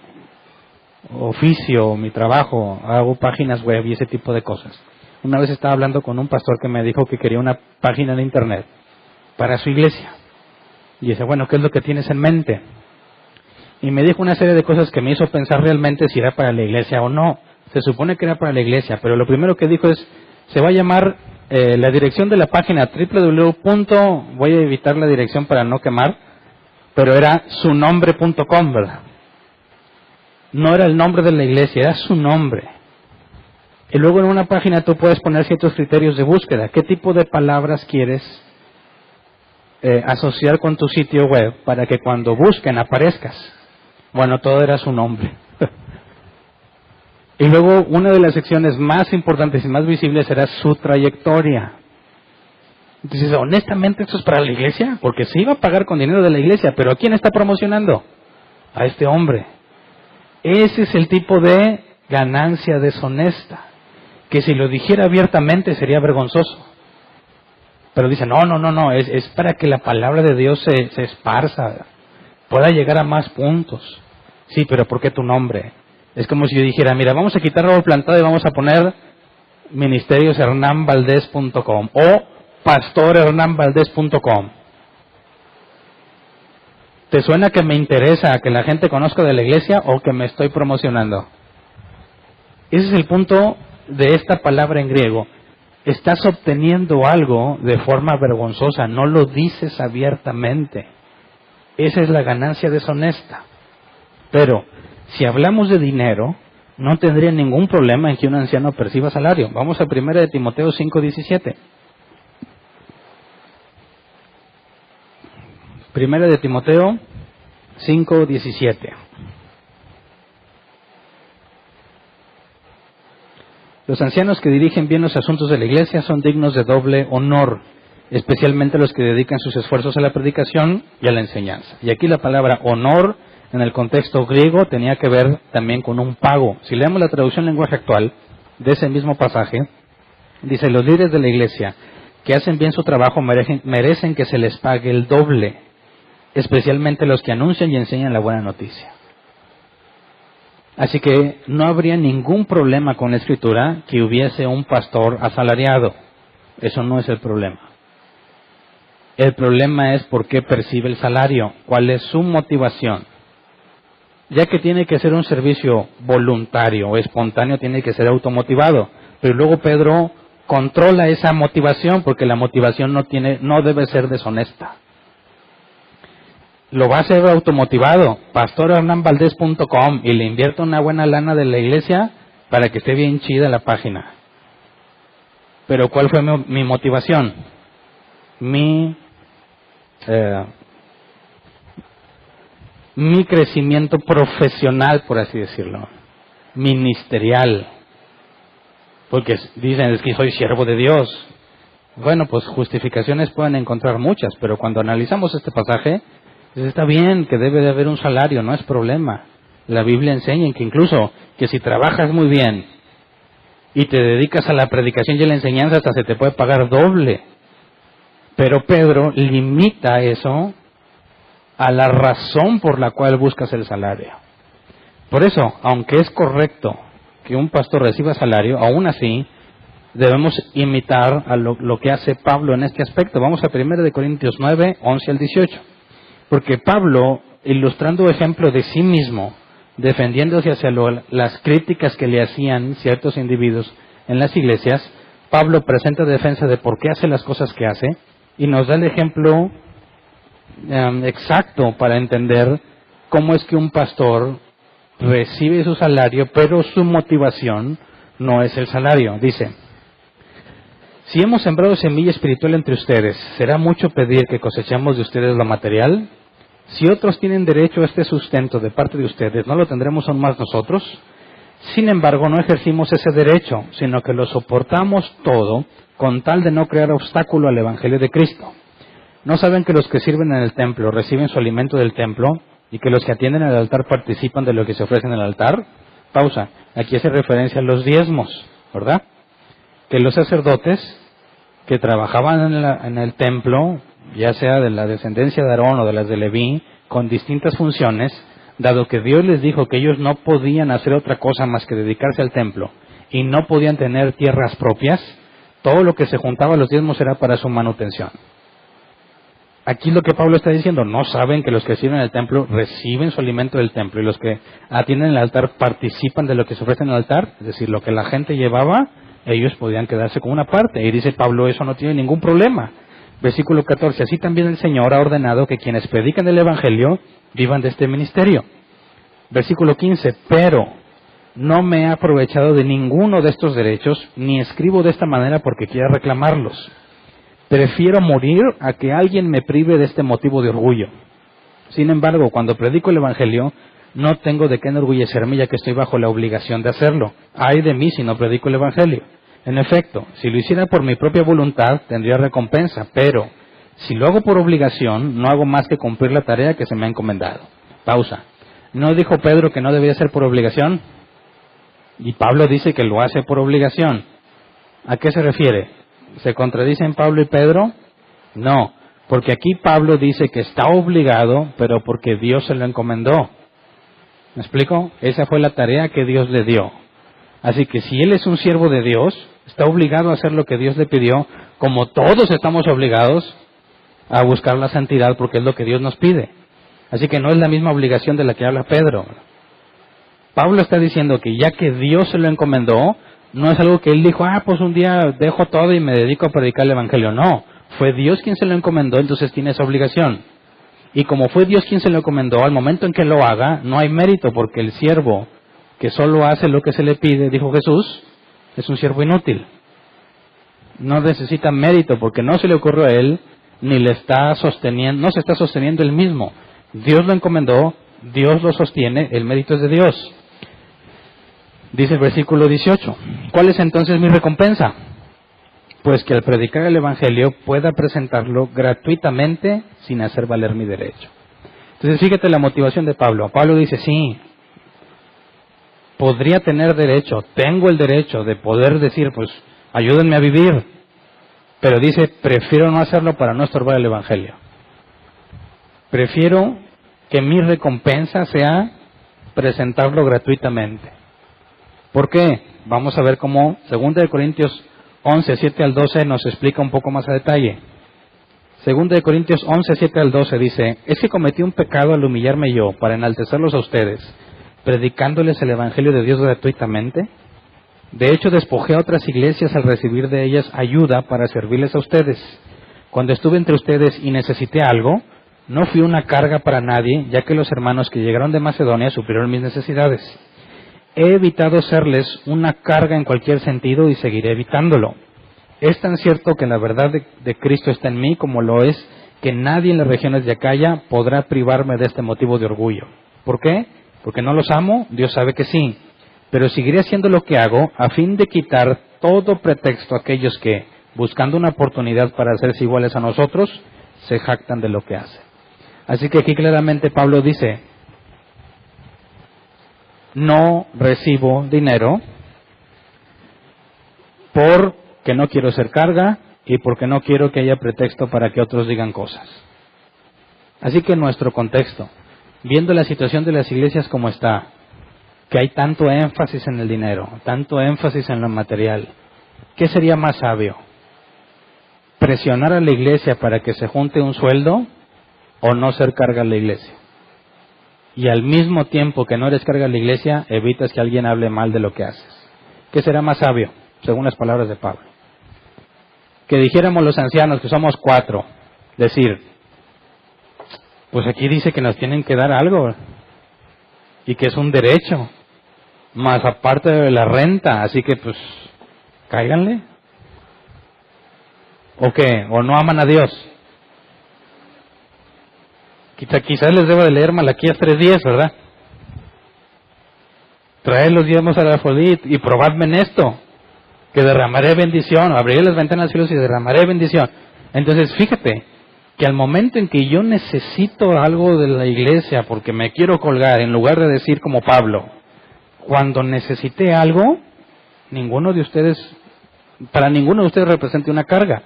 oficio, mi trabajo, hago páginas web y ese tipo de cosas. Una vez estaba hablando con un pastor que me dijo que quería una página de internet para su iglesia. Y dice, bueno, ¿qué es lo que tienes en mente? Y me dijo una serie de cosas que me hizo pensar realmente si era para la iglesia o no. Se supone que era para la iglesia, pero lo primero que dijo es, se va a llamar la dirección de la página voy a evitar la dirección para no quemar, pero era sunombre.com, ¿verdad? No era el nombre de la iglesia, era su nombre. Y luego en una página tú puedes poner ciertos criterios de búsqueda. ¿Qué tipo de palabras quieres asociar con tu sitio web para que cuando busquen aparezcas? Bueno, todo era su nombre. Y luego una de las secciones más importantes y más visibles era su trayectoria. Entonces, honestamente, ¿esto es para la iglesia? Porque se iba a pagar con dinero de la iglesia, pero ¿a quién está promocionando? A este hombre. Ese es el tipo de ganancia deshonesta, que si lo dijera abiertamente sería vergonzoso. Pero dice, no, es para que la palabra de Dios se esparza, pueda llegar a más puntos. Sí, pero ¿por qué tu nombre? Es como si yo dijera, mira, vamos a quitar árbol plantado y vamos a poner ministeriosHernanValdez.com o pastorhernanvaldez.com. ¿Te suena que me interesa que la gente conozca de la iglesia o que me estoy promocionando? Ese es el punto de esta palabra en griego. Estás obteniendo algo de forma vergonzosa, no lo dices abiertamente. Esa es la ganancia deshonesta. Pero si hablamos de dinero, no tendría ningún problema en que un anciano perciba salario. Vamos a 1 Timoteo 5:17. 1 Timoteo 5:17. Los ancianos que dirigen bien los asuntos de la iglesia son dignos de doble honor, especialmente los que dedican sus esfuerzos a la predicación y a la enseñanza. Y aquí la palabra honor, en el contexto griego, tenía que ver también con un pago. Si leemos la traducción en lenguaje actual de ese mismo pasaje, dice, los líderes de la iglesia que hacen bien su trabajo merecen que se les pague el doble, especialmente los que anuncian y enseñan la buena noticia. Así que no habría ningún problema con la escritura que hubiese un pastor asalariado. Eso no es el problema. El problema es por qué percibe el salario, cuál es su motivación. Ya que tiene que ser un servicio voluntario o espontáneo, tiene que ser automotivado. Pero luego Pedro controla esa motivación, porque la motivación no debe ser deshonesta. Lo va a hacer automotivado, pastorhernanvaldez.com, y le invierto una buena lana de la iglesia para que esté bien chida la página. Pero ¿cuál fue mi motivación? Mi crecimiento profesional, por así decirlo, ministerial. Porque dicen, es que soy siervo de Dios. Bueno, pues justificaciones pueden encontrar muchas, pero cuando analizamos este pasaje, pues está bien que debe de haber un salario, no es problema. La Biblia enseña que incluso que si trabajas muy bien y te dedicas a la predicación y a la enseñanza, hasta se te puede pagar doble. Pero Pedro limita eso a la razón por la cual buscas el salario. Por eso, aunque es correcto que un pastor reciba salario, aún así debemos imitar a lo que hace Pablo en este aspecto. Vamos a 1 Corintios 9, 11 al 18. Porque Pablo, ilustrando ejemplo de sí mismo, defendiéndose hacia las críticas que le hacían ciertos individuos en las iglesias, Pablo presenta defensa de por qué hace las cosas que hace y nos da el ejemplo exacto para entender cómo es que un pastor recibe su salario, pero su motivación no es el salario. Dice: si hemos sembrado semilla espiritual entre ustedes, ¿será mucho pedir que cosechemos de ustedes lo material? Si otros tienen derecho a este sustento de parte de ustedes, ¿no lo tendremos aún más nosotros? Sin embargo, no ejercimos ese derecho, sino que lo soportamos todo con tal de no crear obstáculo al Evangelio de Cristo. ¿No saben que los que sirven en el templo reciben su alimento del templo y que los que atienden al altar participan de lo que se ofrece en el altar? Pausa. Aquí hace referencia a los diezmos, ¿verdad? Que los sacerdotes que trabajaban en el templo, ya sea de la descendencia de Aarón o de las de Leví, con distintas funciones, dado que Dios les dijo que ellos no podían hacer otra cosa más que dedicarse al templo y no podían tener tierras propias, todo lo que se juntaba a los diezmos era para su manutención. Aquí lo que Pablo está diciendo: no saben que los que sirven en el templo reciben su alimento del templo y los que atienden el altar participan de lo que se ofrece en el altar, es decir, lo que la gente llevaba, ellos podían quedarse con una parte. Y dice Pablo, eso no tiene ningún problema. Versículo 14, así también el Señor ha ordenado que quienes predican el Evangelio vivan de este ministerio. Versículo 15, pero no me he aprovechado de ninguno de estos derechos, ni escribo de esta manera porque quiera reclamarlos. Prefiero morir a que alguien me prive de este motivo de orgullo. Sin embargo, cuando predico el Evangelio, no tengo de qué enorgullecerme, ya que estoy bajo la obligación de hacerlo. Ay de mí si no predico el Evangelio. En efecto, si lo hiciera por mi propia voluntad, tendría recompensa, pero si lo hago por obligación, no hago más que cumplir la tarea que se me ha encomendado. Pausa. ¿No dijo Pedro que no debía ser por obligación? Y Pablo dice que lo hace por obligación. ¿A qué se refiere? ¿Se contradicen Pablo y Pedro? No, porque aquí Pablo dice que está obligado, pero porque Dios se lo encomendó. ¿Me explico? Esa fue la tarea que Dios le dio. Así que si él es un siervo de Dios, está obligado a hacer lo que Dios le pidió, como todos estamos obligados a buscar la santidad, porque es lo que Dios nos pide. Así que no es la misma obligación de la que habla Pedro. Pablo está diciendo que ya que Dios se lo encomendó, no es algo que él dijo, pues un día dejo todo y me dedico a predicar el Evangelio. No, fue Dios quien se lo encomendó, entonces tiene esa obligación. Y como fue Dios quien se lo encomendó, al momento en que lo haga, no hay mérito, porque el siervo que solo hace lo que se le pide, dijo Jesús, es un siervo inútil. No necesita mérito, porque no se le ocurrió a él, ni le está sosteniendo, no se está sosteniendo él mismo. Dios lo encomendó, Dios lo sostiene, el mérito es de Dios. Dice el versículo 18, ¿cuál es entonces mi recompensa? Pues que al predicar el Evangelio pueda presentarlo gratuitamente sin hacer valer mi derecho. Entonces fíjate la motivación de Pablo. Pablo dice, sí, podría tener derecho, tengo el derecho de poder decir, pues ayúdenme a vivir, pero dice, prefiero no hacerlo para no estorbar el Evangelio. Prefiero que mi recompensa sea presentarlo gratuitamente. ¿Por qué? Vamos a ver cómo 2 Corintios 11, 7 al 12 nos explica un poco más a detalle. 2 Corintios 11, 7 al 12 dice, ¿es que cometí un pecado al humillarme yo para enaltecerlos a ustedes, predicándoles el Evangelio de Dios gratuitamente? De hecho, despojé a otras iglesias al recibir de ellas ayuda para servirles a ustedes. Cuando estuve entre ustedes y necesité algo, no fui una carga para nadie, ya que los hermanos que llegaron de Macedonia suplieron mis necesidades. He evitado serles una carga en cualquier sentido y seguiré evitándolo. Es tan cierto que la verdad de Cristo está en mí como lo es que nadie en las regiones de Acaya podrá privarme de este motivo de orgullo. ¿Por qué? ¿Porque no los amo? Dios sabe que sí. Pero seguiré haciendo lo que hago a fin de quitar todo pretexto a aquellos que, buscando una oportunidad para hacerse iguales a nosotros, se jactan de lo que hacen. Así que aquí claramente Pablo dice, no recibo dinero porque no quiero ser carga y porque no quiero que haya pretexto para que otros digan cosas. Así que en nuestro contexto, viendo la situación de las iglesias como está, que hay tanto énfasis en el dinero, tanto énfasis en lo material, ¿qué sería más sabio? ¿Presionar a la iglesia para que se junte un sueldo o no ser carga a la iglesia? Y al mismo tiempo que no eres carga a la iglesia, evitas que alguien hable mal de lo que haces. ¿Qué será más sabio? Según las palabras de Pablo. Que dijéramos los ancianos, que somos 4, decir, pues aquí dice que nos tienen que dar algo y que es un derecho, más aparte de la renta, así que pues cáiganle. ¿O qué? ¿O no aman a Dios? Quizás les debo de leer Malaquías 3:10, ¿verdad? Traed los diezmos a la Afrodit y probadme en esto, que derramaré bendición, abriré las ventanas de los cielos y derramaré bendición. Entonces, fíjate, que al momento en que yo necesito algo de la iglesia porque me quiero colgar, en lugar de decir como Pablo, cuando necesité algo, para ninguno de ustedes representa una carga.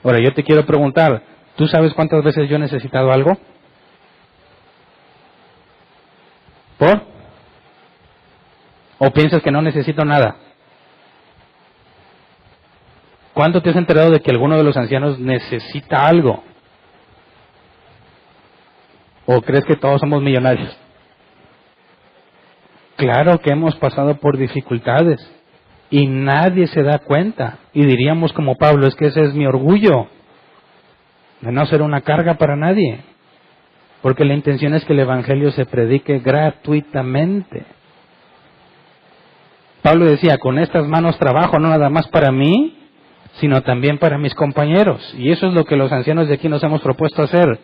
Ahora, yo te quiero preguntar, ¿tú sabes cuántas veces yo he necesitado algo? ¿Por? ¿O piensas que no necesito nada? ¿Cuándo te has enterado de que alguno de los ancianos necesita algo? ¿O crees que todos somos millonarios? Claro que hemos pasado por dificultades y nadie se da cuenta. Y diríamos como Pablo, es que ese es mi orgullo, de no ser una carga para nadie. Porque la intención es que el Evangelio se predique gratuitamente. Pablo decía, con estas manos trabajo no nada más para mí, sino también para mis compañeros. Y eso es lo que los ancianos de aquí nos hemos propuesto hacer.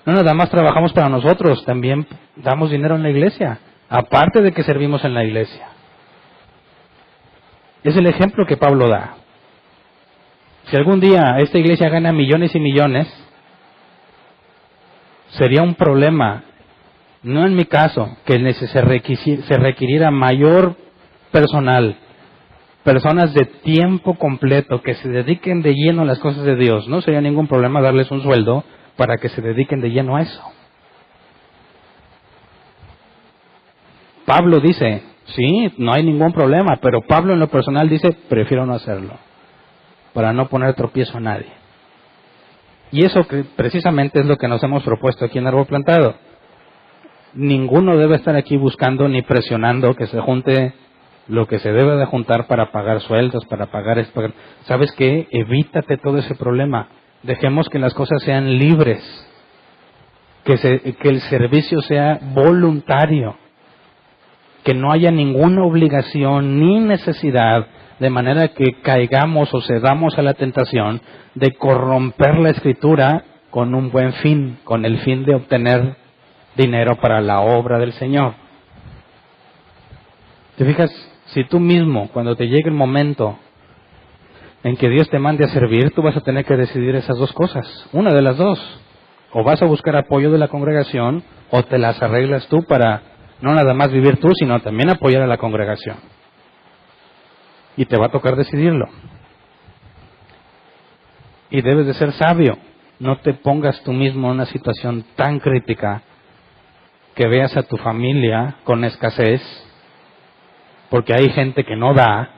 No nada más trabajamos para nosotros, también damos dinero en la iglesia, aparte de que servimos en la iglesia. Es el ejemplo que Pablo da. Si algún día esta iglesia gana millones y millones, sería un problema, no en mi caso, que se requiriera mayor personal, personas de tiempo completo que se dediquen de lleno a las cosas de Dios. No sería ningún problema darles un sueldo para que se dediquen de lleno a eso. Pablo dice, sí, no hay ningún problema, pero Pablo en lo personal dice, prefiero no hacerlo, para no poner tropiezo a nadie. Y eso que precisamente es lo que nos hemos propuesto aquí en Árbol Plantado. Ninguno debe estar aquí buscando ni presionando que se junte lo que se debe de juntar para pagar sueldos, para pagar esto. ¿Sabes qué? Evítate todo ese problema. Dejemos que las cosas sean libres, que el servicio sea voluntario, que no haya ninguna obligación ni necesidad, de manera que caigamos o cedamos a la tentación de corromper la Escritura con un buen fin, con el fin de obtener dinero para la obra del Señor. ¿Te fijas? Si tú mismo, cuando te llegue el momento en que Dios te mande a servir, tú vas a tener que decidir esas dos cosas, una de las dos. O vas a buscar apoyo de la congregación, o te las arreglas tú para no nada más vivir tú, sino también apoyar a la congregación. Y te va a tocar decidirlo. Y debes de ser sabio. No te pongas tú mismo en una situación tan crítica que veas a tu familia con escasez, porque hay gente que no da,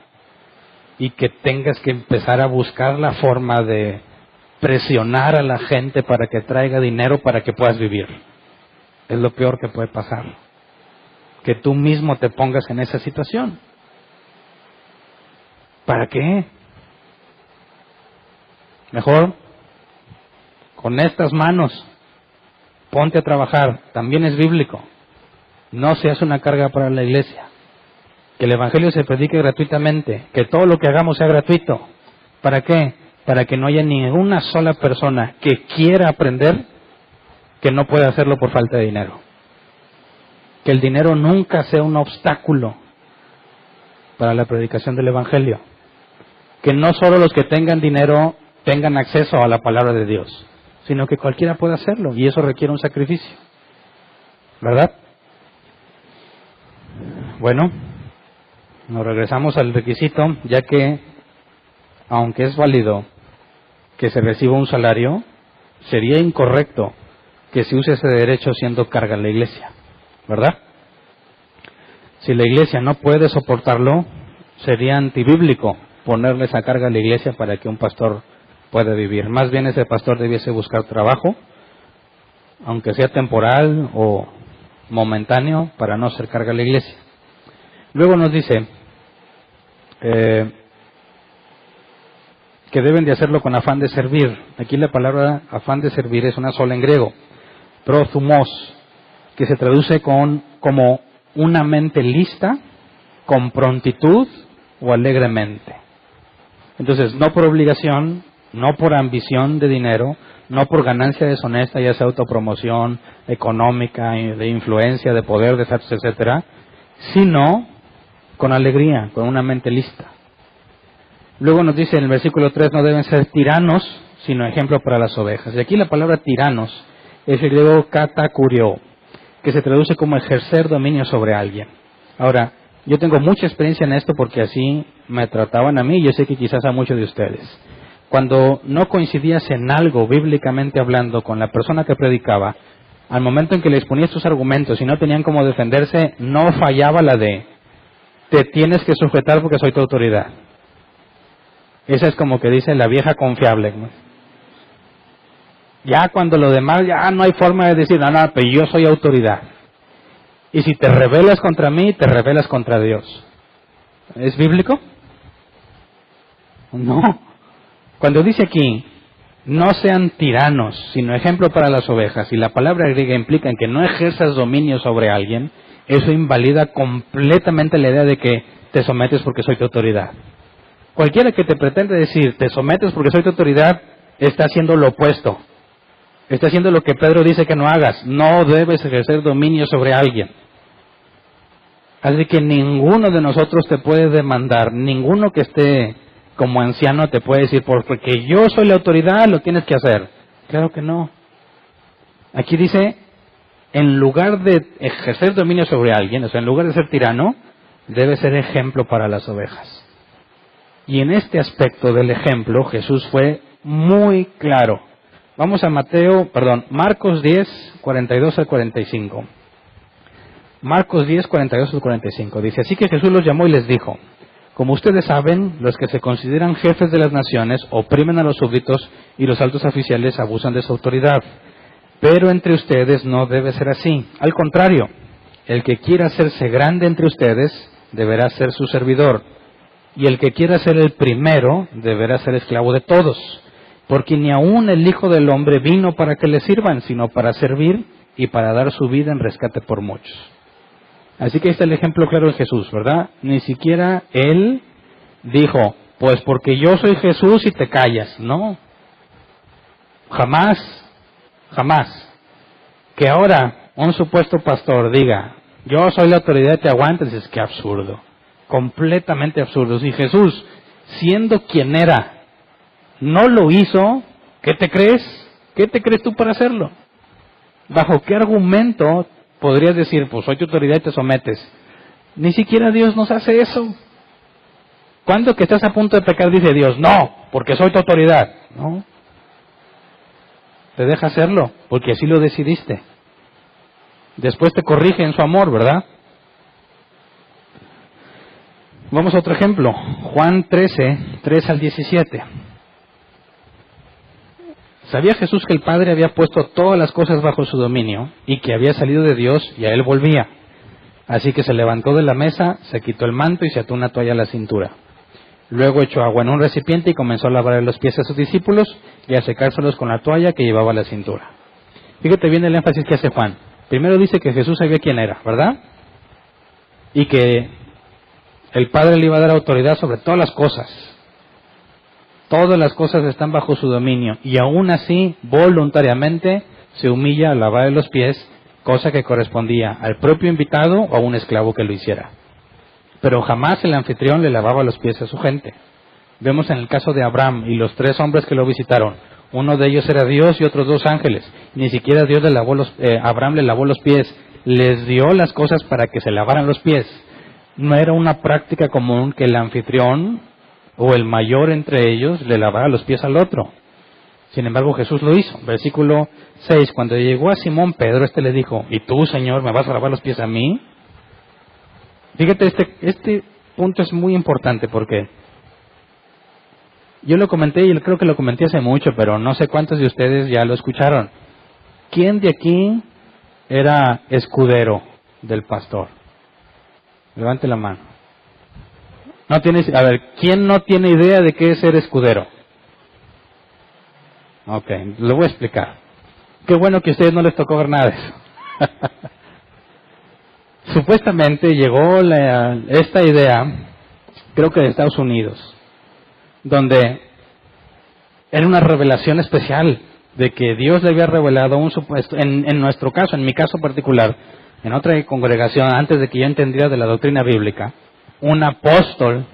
y que tengas que empezar a buscar la forma de presionar a la gente para que traiga dinero para que puedas vivir. Es lo peor que puede pasar, que tú mismo te pongas en esa situación. ¿Para qué? Mejor, con estas manos, ponte a trabajar. También es bíblico. No seas una carga para la iglesia. Que el Evangelio se predique gratuitamente. Que todo lo que hagamos sea gratuito. ¿Para qué? Para que no haya ni una sola persona que quiera aprender que no pueda hacerlo por falta de dinero. Que el dinero nunca sea un obstáculo para la predicación del Evangelio. Que no solo los que tengan dinero tengan acceso a la palabra de Dios, sino que cualquiera pueda hacerlo, y eso requiere un sacrificio. ¿Verdad? Bueno, nos regresamos al requisito, ya que, aunque es válido que se reciba un salario, sería incorrecto que se use ese derecho siendo carga a la iglesia. ¿Verdad? Si la iglesia no puede soportarlo, sería antibíblico ponerle esa carga a la iglesia para que un pastor pueda vivir. Más bien ese pastor debiese buscar trabajo, aunque sea temporal o momentáneo, para no ser carga a la iglesia. Luego nos dice que deben de hacerlo con afán de servir. Aquí la palabra afán de servir es una sola en griego, prothumos, que se traduce como una mente lista, con prontitud o alegremente. Entonces, no por obligación, no por ambición de dinero, no por ganancia deshonesta, ya sea autopromoción económica, de influencia, de poder, de estatus, etcétera, sino con alegría, con una mente lista. Luego nos dice en el versículo 3, no deben ser tiranos, sino ejemplo para las ovejas. Y aquí la palabra tiranos es el griego katakurio, que se traduce como ejercer dominio sobre alguien. Ahora, yo tengo mucha experiencia en esto porque así me trataban a mí, y yo sé que quizás a muchos de ustedes. Cuando no coincidías en algo, bíblicamente hablando, con la persona que predicaba, al momento en que les ponías tus argumentos y no tenían cómo defenderse, no fallaba la de, te tienes que sujetar porque soy tu autoridad. Esa es como que dice la vieja confiable, ¿no? Ya cuando lo demás, ya no hay forma de decir, no, pero yo soy autoridad. Y si te rebelas contra mí, te rebelas contra Dios. ¿Es bíblico? No. Cuando dice aquí, no sean tiranos, sino ejemplo para las ovejas, y la palabra griega implica en que no ejerzas dominio sobre alguien, eso invalida completamente la idea de que te sometes porque soy tu autoridad. Cualquiera que te pretende decir, te sometes porque soy tu autoridad, está haciendo lo opuesto. Está haciendo lo que Pedro dice que no hagas. No debes ejercer dominio sobre alguien. Así que ninguno de nosotros te puede demandar, ninguno que esté como anciano te puede decir, porque yo soy la autoridad, lo tienes que hacer. Claro que no. Aquí dice, en lugar de ejercer dominio sobre alguien, o sea, en lugar de ser tirano, debe ser ejemplo para las ovejas. Y en este aspecto del ejemplo, Jesús fue muy claro. Vamos a Marcos 10, 42 al 45. Marcos 10, 42 al 45. Dice, así que Jesús los llamó y les dijo, como ustedes saben, los que se consideran jefes de las naciones oprimen a los súbditos y los altos oficiales abusan de su autoridad. Pero entre ustedes no debe ser así. Al contrario, el que quiera hacerse grande entre ustedes deberá ser su servidor. Y el que quiera ser el primero deberá ser esclavo de todos. Porque ni aun el Hijo del Hombre vino para que le sirvan, sino para servir y para dar su vida en rescate por muchos. Así que ahí está el ejemplo claro de Jesús, ¿verdad? Ni siquiera Él dijo, pues porque yo soy Jesús y te callas. No. Jamás. Que ahora un supuesto pastor diga, yo soy la autoridad y te aguantas, es que absurdo. Completamente absurdo. Si Jesús, siendo quien era, no lo hizo, ¿qué te crees? ¿Qué te crees tú para hacerlo? ¿Bajo qué argumento podrías decir, pues soy tu autoridad y te sometes? Ni siquiera Dios nos hace eso. Cuando que estás a punto de pecar dice Dios, no, porque soy tu autoridad. No. Te deja hacerlo, porque así lo decidiste. Después te corrige en su amor, ¿verdad? Vamos a otro ejemplo. Juan 13, 3 al 17. Sabía Jesús que el Padre había puesto todas las cosas bajo su dominio y que había salido de Dios y a Él volvía. Así que se levantó de la mesa, se quitó el manto y se ató una toalla a la cintura. Luego echó agua en un recipiente y comenzó a lavar los pies a sus discípulos y a secárselos con la toalla que llevaba a la cintura. Fíjate bien el énfasis que hace Juan. Primero dice que Jesús sabía quién era, ¿verdad? Y que el Padre le iba a dar autoridad sobre todas las cosas. Todas las cosas están bajo su dominio. Y aún así, voluntariamente, se humilla a lavar los pies, cosa que correspondía al propio invitado o a un esclavo que lo hiciera. Pero jamás el anfitrión le lavaba los pies a su gente. Vemos en el caso de Abraham y los 3 hombres que lo visitaron. Uno de ellos era Dios y otros 2 ángeles. Ni siquiera Dios Abraham le lavó los pies. Les dio las cosas para que se lavaran los pies. No era una práctica común que el anfitrión o el mayor entre ellos le lavara los pies al otro. Sin embargo, Jesús lo hizo. Versículo 6, cuando llegó a Simón Pedro, le dijo, ¿y tú, Señor, me vas a lavar los pies a mí? Fíjate, este punto es muy importante porque yo lo comenté y creo que lo comenté hace mucho, pero no sé cuántos de ustedes ya lo escucharon. ¿Quién de aquí era escudero del pastor? Levante la mano. No tienes, a ver, ¿quién no tiene idea de qué es ser escudero? Ok, lo voy a explicar. Qué bueno que a ustedes no les tocó ver nada de eso. Supuestamente llegó esta idea, creo que de Estados Unidos, donde era una revelación especial de que Dios le había revelado un supuesto, en nuestro caso, en mi caso particular, en otra congregación, antes de que yo entendiera de la doctrina bíblica, un apóstol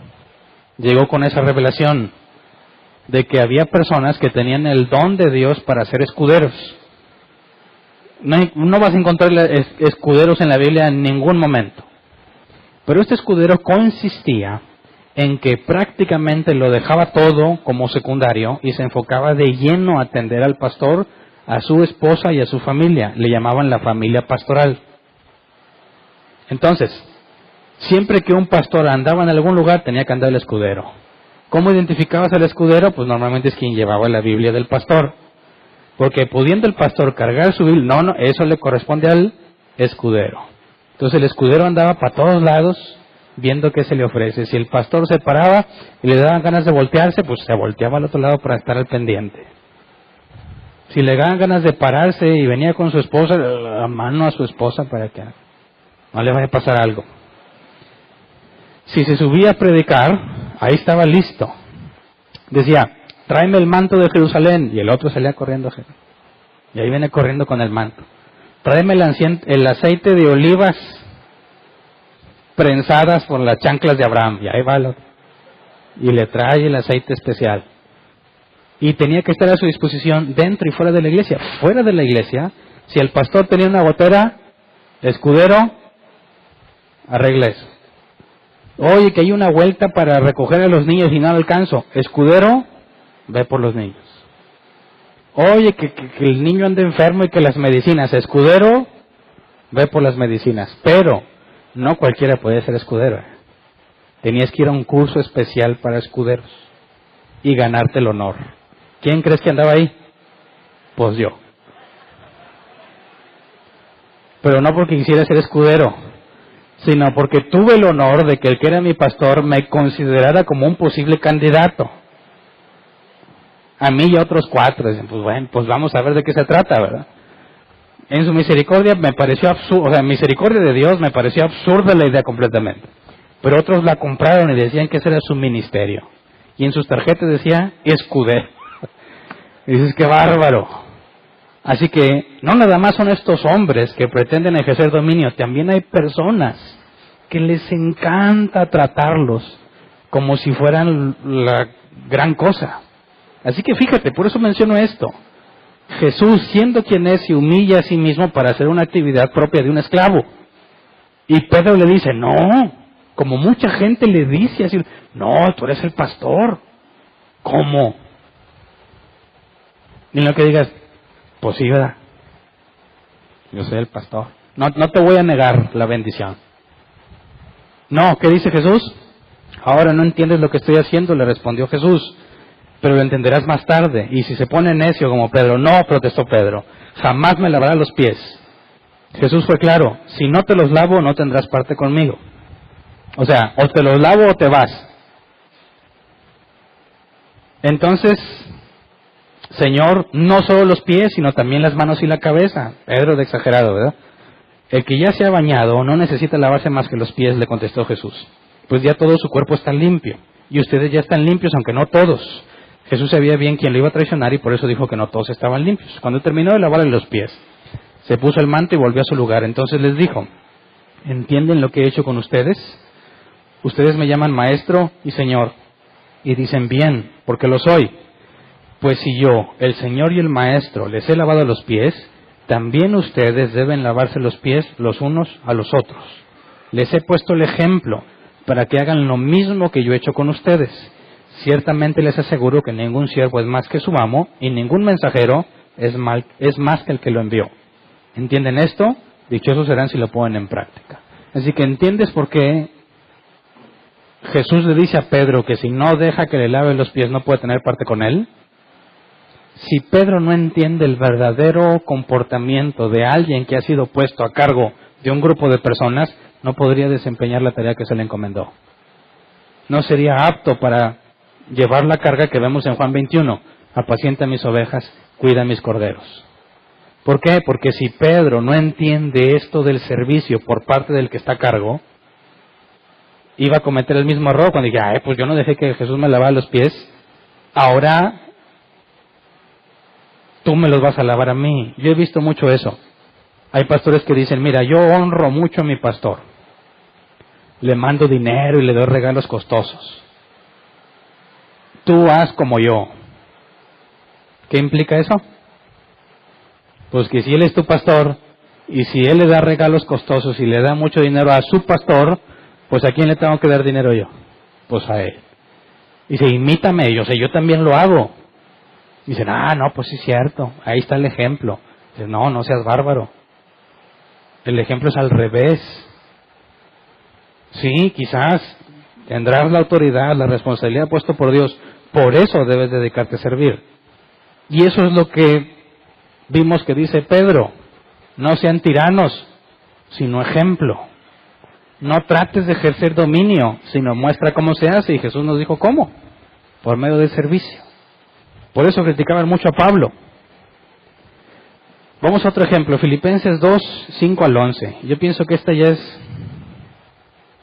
llegó con esa revelación de que había personas que tenían el don de Dios para ser escuderos. No vas a encontrar escuderos en la Biblia en ningún momento. Pero este escudero consistía en que prácticamente lo dejaba todo como secundario y se enfocaba de lleno a atender al pastor, a su esposa y a su familia. Le llamaban la familia pastoral. Entonces, siempre que un pastor andaba en algún lugar tenía que andar el escudero. ¿Cómo identificabas al escudero? Pues normalmente es quien llevaba la Biblia del pastor. Porque pudiendo el pastor cargar su Biblia, no, eso le corresponde al escudero. Entonces el escudero andaba para todos lados viendo qué se le ofrece. Si el pastor se paraba y le daban ganas de voltearse, pues se volteaba al otro lado para estar al pendiente. Si le daban ganas de pararse y venía con su esposa, la mano a su esposa para que no le vaya a pasar algo. Si se subía a predicar, ahí estaba listo. Decía, tráeme el manto de Jerusalén. Y el otro salía corriendo. Y ahí viene corriendo con el manto. Tráeme el aceite de olivas prensadas por las chanclas de Abraham. Y ahí va el otro. Y le trae el aceite especial. Y tenía que estar a su disposición dentro y fuera de la iglesia. Fuera de la iglesia, si el pastor tenía una gotera, escudero, arregla eso. Oye, que hay una vuelta para recoger a los niños y no alcanzo. Escudero, ve por los niños. Oye, que el niño anda enfermo y que las medicinas. Escudero, ve por las medicinas. Pero no cualquiera puede ser escudero. Tenías que ir a un curso especial para escuderos y ganarte el honor. ¿Quién crees que andaba ahí? Pues yo. Pero no porque quisiera ser escudero, sino porque tuve el honor de que el que era mi pastor me considerara como un posible candidato. A mí y a otros 4, dicen, pues bueno, pues vamos a ver de qué se trata, ¿verdad? En su misericordia me pareció absurdo, o sea, en misericordia de Dios me pareció absurda la idea completamente. Pero otros la compraron y decían que ese era su ministerio. Y en sus tarjetas decía, escudero. Y dices, qué bárbaro. Así que no nada más son estos hombres que pretenden ejercer dominio, también hay personas que les encanta tratarlos como si fueran la gran cosa. Así que fíjate, por eso menciono esto. Jesús, siendo quien es, se humilla a sí mismo para hacer una actividad propia de un esclavo. Y Pedro le dice, no, como mucha gente le dice así, no, tú eres el pastor. ¿Cómo? Ni lo que digas, pues sí, ¿verdad? Yo soy el pastor. No te voy a negar la bendición. No, ¿qué dice Jesús? Ahora no entiendes lo que estoy haciendo, le respondió Jesús, pero lo entenderás más tarde. Y si se pone necio como Pedro, no, protestó Pedro, jamás me lavarás los pies. Jesús fue claro, si no te los lavo no tendrás parte conmigo. O sea, o te los lavo o te vas. Entonces, Señor, no solo los pies, sino también las manos y la cabeza. Pedro de exagerado, ¿verdad? El que ya se ha bañado no necesita lavarse más que los pies, le contestó Jesús. Pues ya todo su cuerpo está limpio. Y ustedes ya están limpios, aunque no todos. Jesús sabía bien quién lo iba a traicionar y por eso dijo que no todos estaban limpios. Cuando terminó de lavarle los pies, se puso el manto y volvió a su lugar. Entonces les dijo, ¿entienden lo que he hecho con ustedes? Ustedes me llaman maestro y señor, y dicen bien, porque lo soy. Pues si yo, el señor y el maestro, les he lavado los pies, también ustedes deben lavarse los pies los unos a los otros. Les he puesto el ejemplo para que hagan lo mismo que yo he hecho con ustedes. Ciertamente les aseguro que ningún siervo es más que su amo, y ningún mensajero es más que el que lo envió. ¿Entienden esto? Dichosos serán si lo ponen en práctica. Así que entiendes por qué Jesús le dice a Pedro que si no deja que le lave los pies no puede tener parte con él. Si Pedro no entiende el verdadero comportamiento de alguien que ha sido puesto a cargo de un grupo de personas, no podría desempeñar la tarea que se le encomendó. No sería apto para llevar la carga que vemos en Juan 21. Apacienta mis ovejas, cuida mis corderos. ¿Por qué? Porque si Pedro no entiende esto del servicio por parte del que está a cargo, iba a cometer el mismo error cuando diga, pues yo no dejé que Jesús me lavara los pies, ahora tú me los vas a lavar a mí. Yo he visto mucho eso. Hay pastores que dicen, mira, yo honro mucho a mi pastor. Le mando dinero y le doy regalos costosos. Tú haz como yo. ¿Qué implica eso? Pues que si él es tu pastor, y si él le da regalos costosos y le da mucho dinero a su pastor, pues ¿a quién le tengo que dar dinero yo? Pues a él. Dice, imítame, yo también lo hago. Dicen, no, pues sí es cierto, ahí está el ejemplo. Dice, no seas bárbaro. El ejemplo es al revés. Sí, quizás tendrás la autoridad, la responsabilidad puesto por Dios, por eso debes dedicarte a servir. Y eso es lo que vimos que dice Pedro, no sean tiranos, sino ejemplo. No trates de ejercer dominio, sino muestra cómo se hace, y Jesús nos dijo cómo, por medio del servicio. Por eso criticaban mucho a Pablo. Vamos a otro ejemplo, Filipenses 2, 5 al 11. Yo pienso que esta ya es,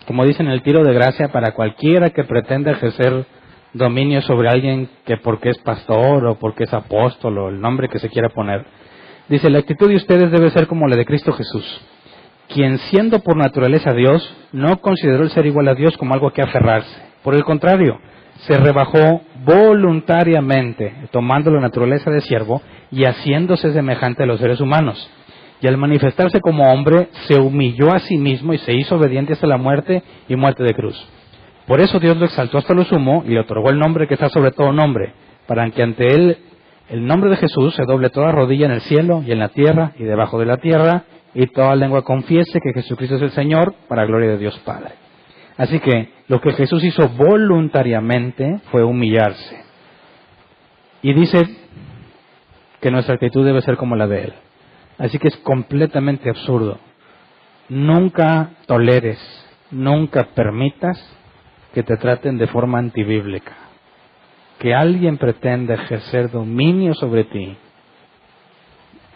como dicen, el tiro de gracia para cualquiera que pretenda ejercer dominio sobre alguien que porque es pastor o porque es apóstol o el nombre que se quiera poner. Dice, la actitud de ustedes debe ser como la de Cristo Jesús, quien siendo por naturaleza Dios, no consideró el ser igual a Dios como algo que aferrarse. Por el contrario, se rebajó voluntariamente, tomando la naturaleza de siervo y haciéndose semejante a los seres humanos. Y al manifestarse como hombre, se humilló a sí mismo y se hizo obediente hasta la muerte y muerte de cruz. Por eso Dios lo exaltó hasta lo sumo y le otorgó el nombre que está sobre todo nombre, para que ante él, el nombre de Jesús, se doble toda rodilla en el cielo y en la tierra y debajo de la tierra, y toda lengua confiese que Jesucristo es el Señor, para gloria de Dios Padre. Así que lo que Jesús hizo voluntariamente fue humillarse. Y dice que nuestra actitud debe ser como la de Él. Así que es completamente absurdo. Nunca toleres, nunca permitas que te traten de forma antibíblica. Que alguien pretenda ejercer dominio sobre ti,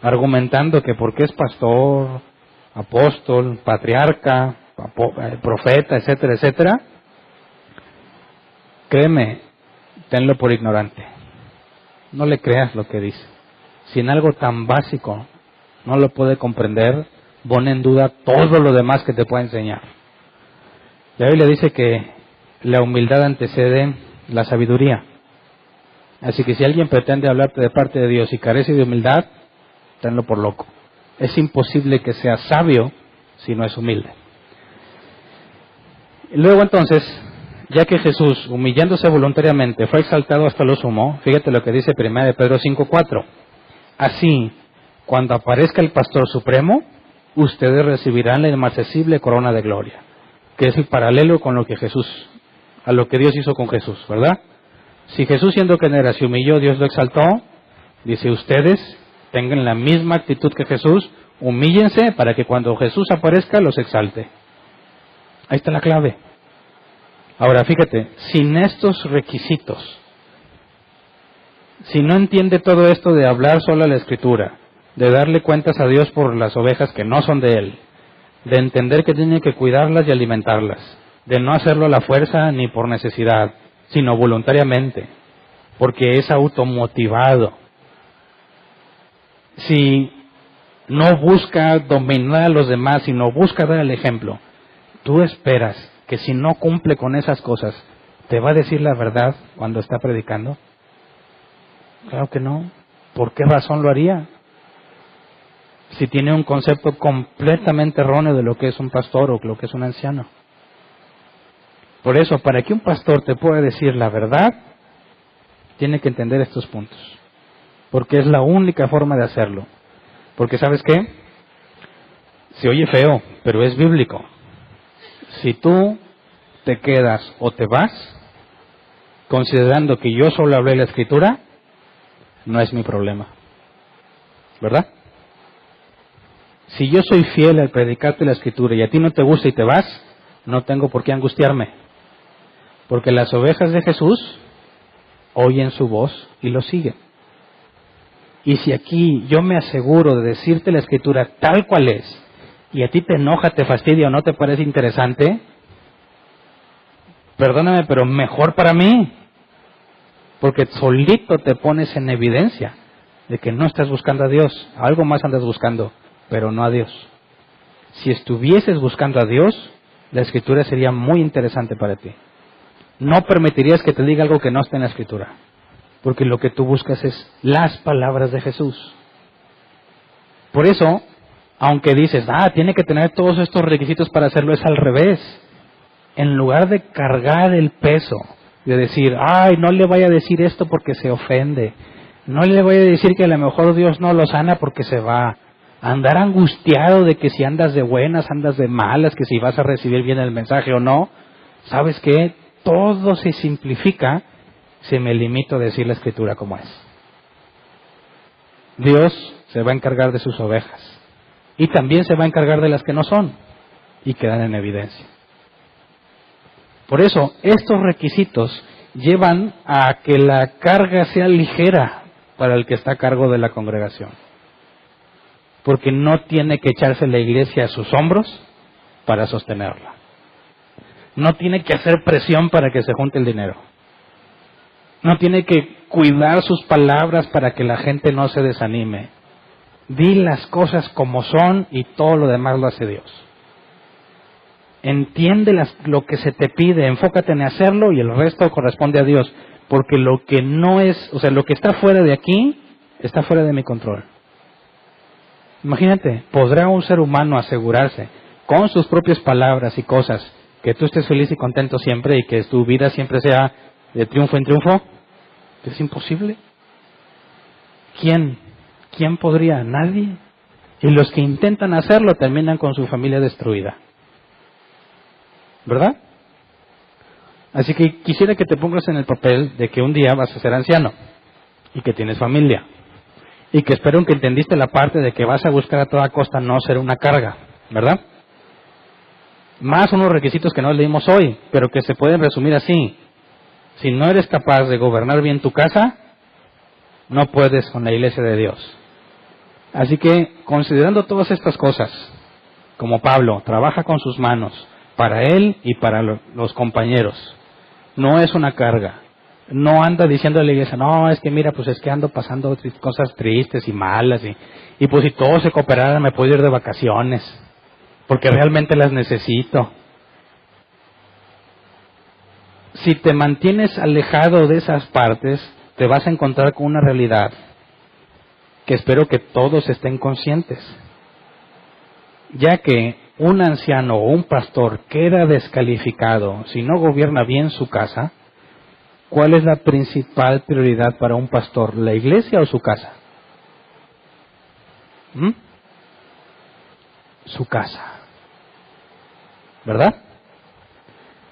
argumentando que porque es pastor, apóstol, patriarca, profeta, etcétera, etcétera, créeme, tenlo por ignorante. No le creas lo que dice. Si en algo tan básico no lo puede comprender, pone en duda todo lo demás que te pueda enseñar. La Biblia dice que la humildad antecede la sabiduría. Así que si alguien pretende hablarte de parte de Dios y carece de humildad, tenlo por loco. Es imposible que sea sabio si no es humilde. Y luego entonces, ya que Jesús, humillándose voluntariamente, fue exaltado hasta lo sumo, fíjate lo que dice 1 de Pedro 5:4. Así, cuando aparezca el Pastor Supremo, ustedes recibirán la inmarcesible corona de gloria, que es el paralelo con lo que a lo que Dios hizo con Jesús, ¿verdad? Si Jesús, siendo quien era, se humilló, Dios lo exaltó, dice, ustedes tengan la misma actitud que Jesús, humíllense para que cuando Jesús aparezca los exalte. Ahí está la clave. Ahora fíjate, sin estos requisitos, Si no entiende todo esto de hablar solo a la Escritura, de darle cuentas a Dios por las ovejas que no son de Él, de entender que tiene que cuidarlas y alimentarlas, de no hacerlo a la fuerza ni por necesidad, sino voluntariamente, porque es automotivado. Si no busca dominar a los demás, sino busca dar el ejemplo, ¿tú esperas que si no cumple con esas cosas, te va a decir la verdad cuando está predicando? Claro que no. ¿Por qué razón lo haría? Si tiene un concepto completamente erróneo de lo que es un pastor o lo que es un anciano. Por eso, para que un pastor te pueda decir la verdad, tiene que entender estos puntos. Porque es la única forma de hacerlo. Porque ¿sabes qué? Se oye feo, pero es bíblico. Si tú te quedas o te vas, considerando que yo solo hablé la Escritura, no es mi problema. ¿Verdad? Si yo soy fiel al predicarte la Escritura y a ti no te gusta y te vas, no tengo por qué angustiarme. Porque las ovejas de Jesús oyen su voz y lo siguen. Y si aquí yo me aseguro de decirte la Escritura tal cual es, y a ti te enoja, te fastidia o no te parece interesante, perdóname, pero mejor para mí. Porque solito te pones en evidencia de que no estás buscando a Dios. Algo más andas buscando, pero no a Dios. Si estuvieses buscando a Dios, la Escritura sería muy interesante para ti. No permitirías que te diga algo que no está en la Escritura. Porque lo que tú buscas es las palabras de Jesús. Por eso, aunque dices, tiene que tener todos estos requisitos para hacerlo, es al revés. En lugar de cargar el peso, de decir, no le vaya a decir esto porque se ofende, no le voy a decir que a lo mejor Dios no lo sana porque se va, andar angustiado de que si andas de buenas, andas de malas, que si vas a recibir bien el mensaje o no, ¿sabes qué? Todo se simplifica si me limito a decir la Escritura como es. Dios se va a encargar de sus ovejas y también se va a encargar de las que no son y quedan en evidencia. Por eso, estos requisitos llevan a que la carga sea ligera para el que está a cargo de la congregación. Porque no tiene que echarse la iglesia a sus hombros para sostenerla. No tiene que hacer presión para que se junte el dinero. No tiene que cuidar sus palabras para que la gente no se desanime. Di las cosas como son y todo lo demás lo hace Dios. Entiende lo que se te pide, enfócate en hacerlo y el resto corresponde a Dios. Porque lo que no es, lo que está fuera de aquí, está fuera de mi control. Imagínate, ¿podrá un ser humano asegurarse con sus propias palabras y cosas que tú estés feliz y contento siempre y que tu vida siempre sea de triunfo en triunfo? Es imposible. ¿Quién podría? Nadie. Y los que intentan hacerlo terminan con su familia destruida. ¿Verdad? Así que quisiera que te pongas en el papel de que un día vas a ser anciano y que tienes familia y que espero que entendiste la parte de que vas a buscar a toda costa no ser una carga, ¿verdad? Más unos requisitos que no leímos hoy, pero que se pueden resumir así. Si no eres capaz de gobernar bien tu casa, no puedes con la iglesia de Dios. Así que, considerando todas estas cosas, como Pablo trabaja con sus manos, para él y para los compañeros, no es una carga. No anda diciendo a la iglesia, no, es que mira, pues es que ando pasando cosas tristes y malas, y pues si todo se cooperara me puedo ir de vacaciones, porque realmente las necesito. Si te mantienes alejado de esas partes, te vas a encontrar con una realidad que espero que todos estén conscientes. Ya que un anciano o un pastor queda descalificado si no gobierna bien su casa, ¿cuál es la principal prioridad para un pastor? ¿La iglesia o su casa? Su casa. ¿Verdad?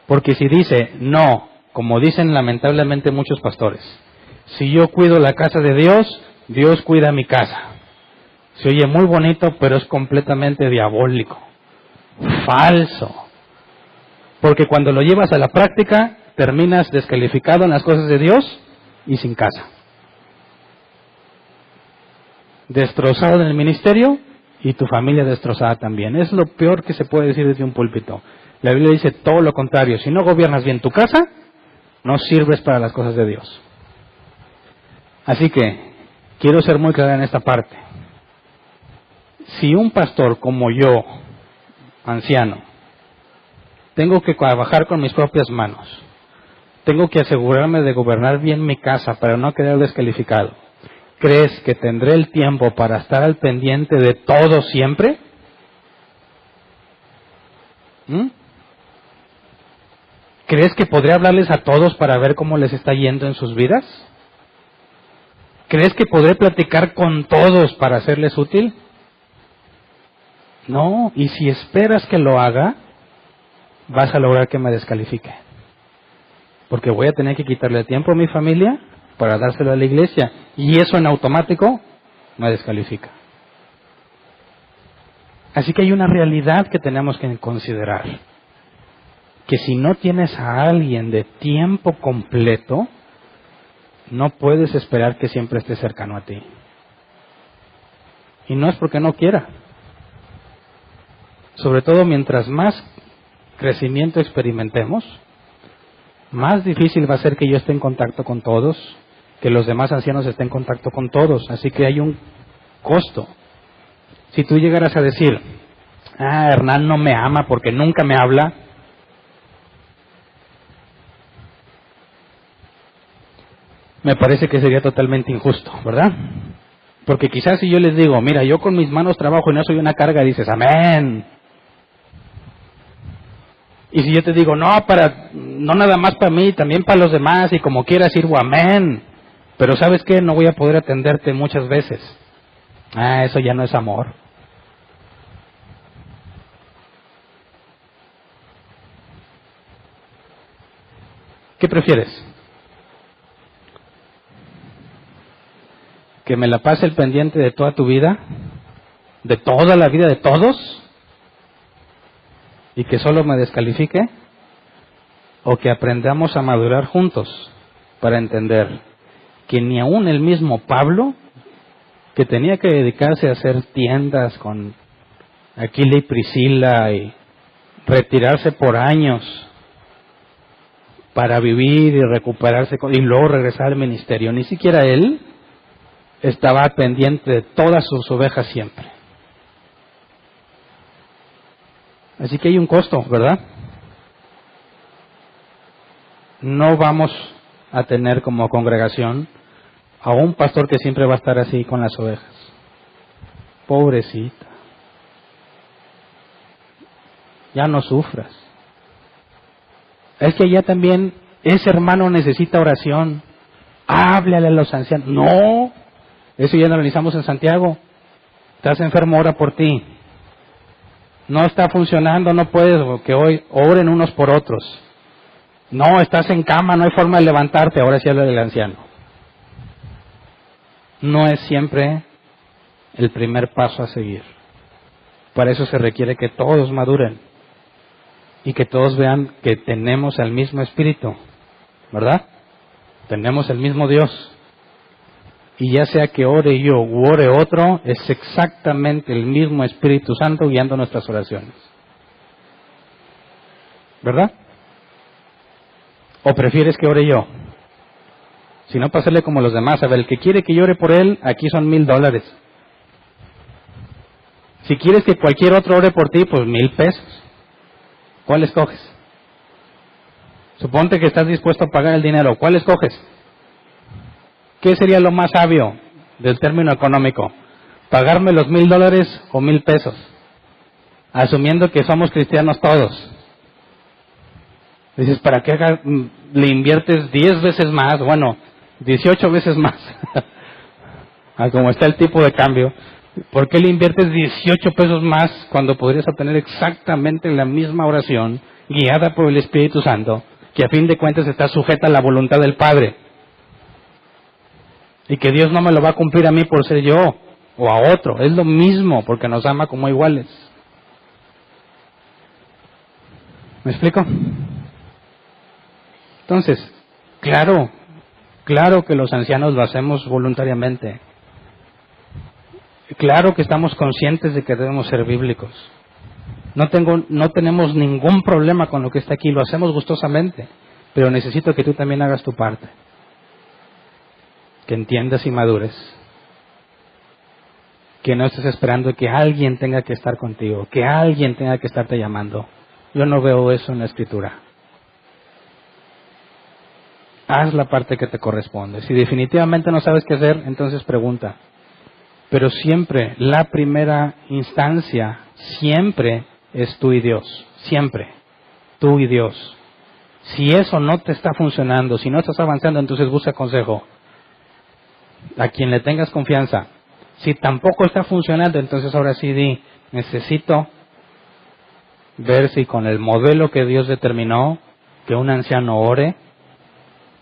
Porque si dice, no, como dicen lamentablemente muchos pastores, si yo cuido la casa de Dios, Dios cuida mi casa. Se oye muy bonito, pero es completamente diabólico. Falso. Porque cuando lo llevas a la práctica, terminas descalificado en las cosas de Dios y sin casa. destrozado en el ministerio y tu familia destrozada también. Es lo peor que se puede decir desde un púlpito. La Biblia dice todo lo contrario. Si no gobiernas bien tu casa, no sirves para las cosas de Dios. Así que, quiero ser muy claro en esta parte. Si un pastor como yo, anciano, tengo que trabajar con mis propias manos, tengo que asegurarme de gobernar bien mi casa para no quedar descalificado, ¿crees que tendré el tiempo para estar al pendiente de todo siempre? ¿Crees que podré hablarles a todos para ver cómo les está yendo en sus vidas? ¿Crees que podré platicar con todos para hacerles útil? No, y si esperas que lo haga, vas a lograr que me descalifique. Porque voy a tener que quitarle tiempo a mi familia para dárselo a la iglesia. Y eso en automático me descalifica. Así que hay una realidad que tenemos que considerar. Que si no tienes a alguien de tiempo completo, no puedes esperar que siempre esté cercano a ti. Y no es porque no quiera. Sobre todo mientras más crecimiento experimentemos, más difícil va a ser que yo esté en contacto con todos, que los demás ancianos estén en contacto con todos. Así que hay un costo. Si tú llegaras a decir, Hernán no me ama porque nunca me habla, me parece que sería totalmente injusto, ¿verdad? Porque quizás si yo les digo, mira, yo con mis manos trabajo y no soy una carga, dices, amén. Y si yo te digo, no nada más para mí, también para los demás, y como quieras sirvo, amén. Pero ¿sabes qué? No voy a poder atenderte muchas veces. Eso ya no es amor. ¿Qué prefieres? ¿Que me la pase el pendiente de toda tu vida? ¿De toda la vida de todos? ¿Y que solo me descalifique? ¿O que aprendamos a madurar juntos para entender que ni aún el mismo Pablo, que tenía que dedicarse a hacer tiendas con Aquila y Priscila y retirarse por años para vivir y recuperarse y luego regresar al ministerio, ni siquiera él estaba pendiente de todas sus ovejas siempre? Así que hay un costo, ¿verdad? No vamos a tener como congregación a un pastor que siempre va a estar así con las ovejas. Pobrecita. Ya no sufras. Es que ya también ese hermano necesita oración. Háblale a los ancianos. No, eso ya lo analizamos en Santiago. Estás enfermo, ora por ti. No está funcionando, no puedes, que hoy oren unos por otros. No, estás en cama, no hay forma de levantarte, ahora sí habla del anciano. No es siempre el primer paso a seguir. Para eso se requiere que todos maduren y que todos vean que tenemos el mismo espíritu, ¿verdad? Tenemos el mismo Dios. Y ya sea que ore yo u ore otro, es exactamente el mismo Espíritu Santo guiando nuestras oraciones. ¿Verdad? ¿O prefieres que ore yo? Si no, pasarle como los demás. A ver, el que quiere que yo ore por él, aquí son $1,000. Si quieres que cualquier otro ore por ti, pues $1,000. ¿Cuál escoges? Suponte que estás dispuesto a pagar el dinero. ¿Cuál escoges? ¿Qué sería lo más sabio del término económico? ¿Pagarme los $1,000 o $1,000? Asumiendo que somos cristianos todos. Dices, ¿para qué le inviertes 10 veces más? Bueno, 18 veces más. Como está el tipo de cambio. ¿Por qué le inviertes 18 pesos más cuando podrías obtener exactamente la misma oración guiada por el Espíritu Santo, que a fin de cuentas está sujeta a la voluntad del Padre? Y que Dios no me lo va a cumplir a mí por ser yo o a otro. Es lo mismo porque nos ama como iguales. ¿Me explico? Entonces, claro que los ancianos lo hacemos voluntariamente. Claro que estamos conscientes de que debemos ser bíblicos. No tenemos ningún problema con lo que está aquí, lo hacemos gustosamente, pero necesito que tú también hagas tu parte. Que entiendas y madures. Que no estés esperando que alguien tenga que estar contigo, que alguien tenga que estarte llamando. Yo no veo eso en la Escritura. Haz la parte que te corresponde. Si definitivamente no sabes qué hacer, entonces pregunta. Pero siempre, la primera instancia, siempre es tú y Dios. Siempre. Tú y Dios. Si eso no te está funcionando, si no estás avanzando, entonces busca consejo. A quien le tengas confianza. Si tampoco está funcionando, entonces ahora sí di, necesito ver si con el modelo que Dios determinó, que un anciano ore,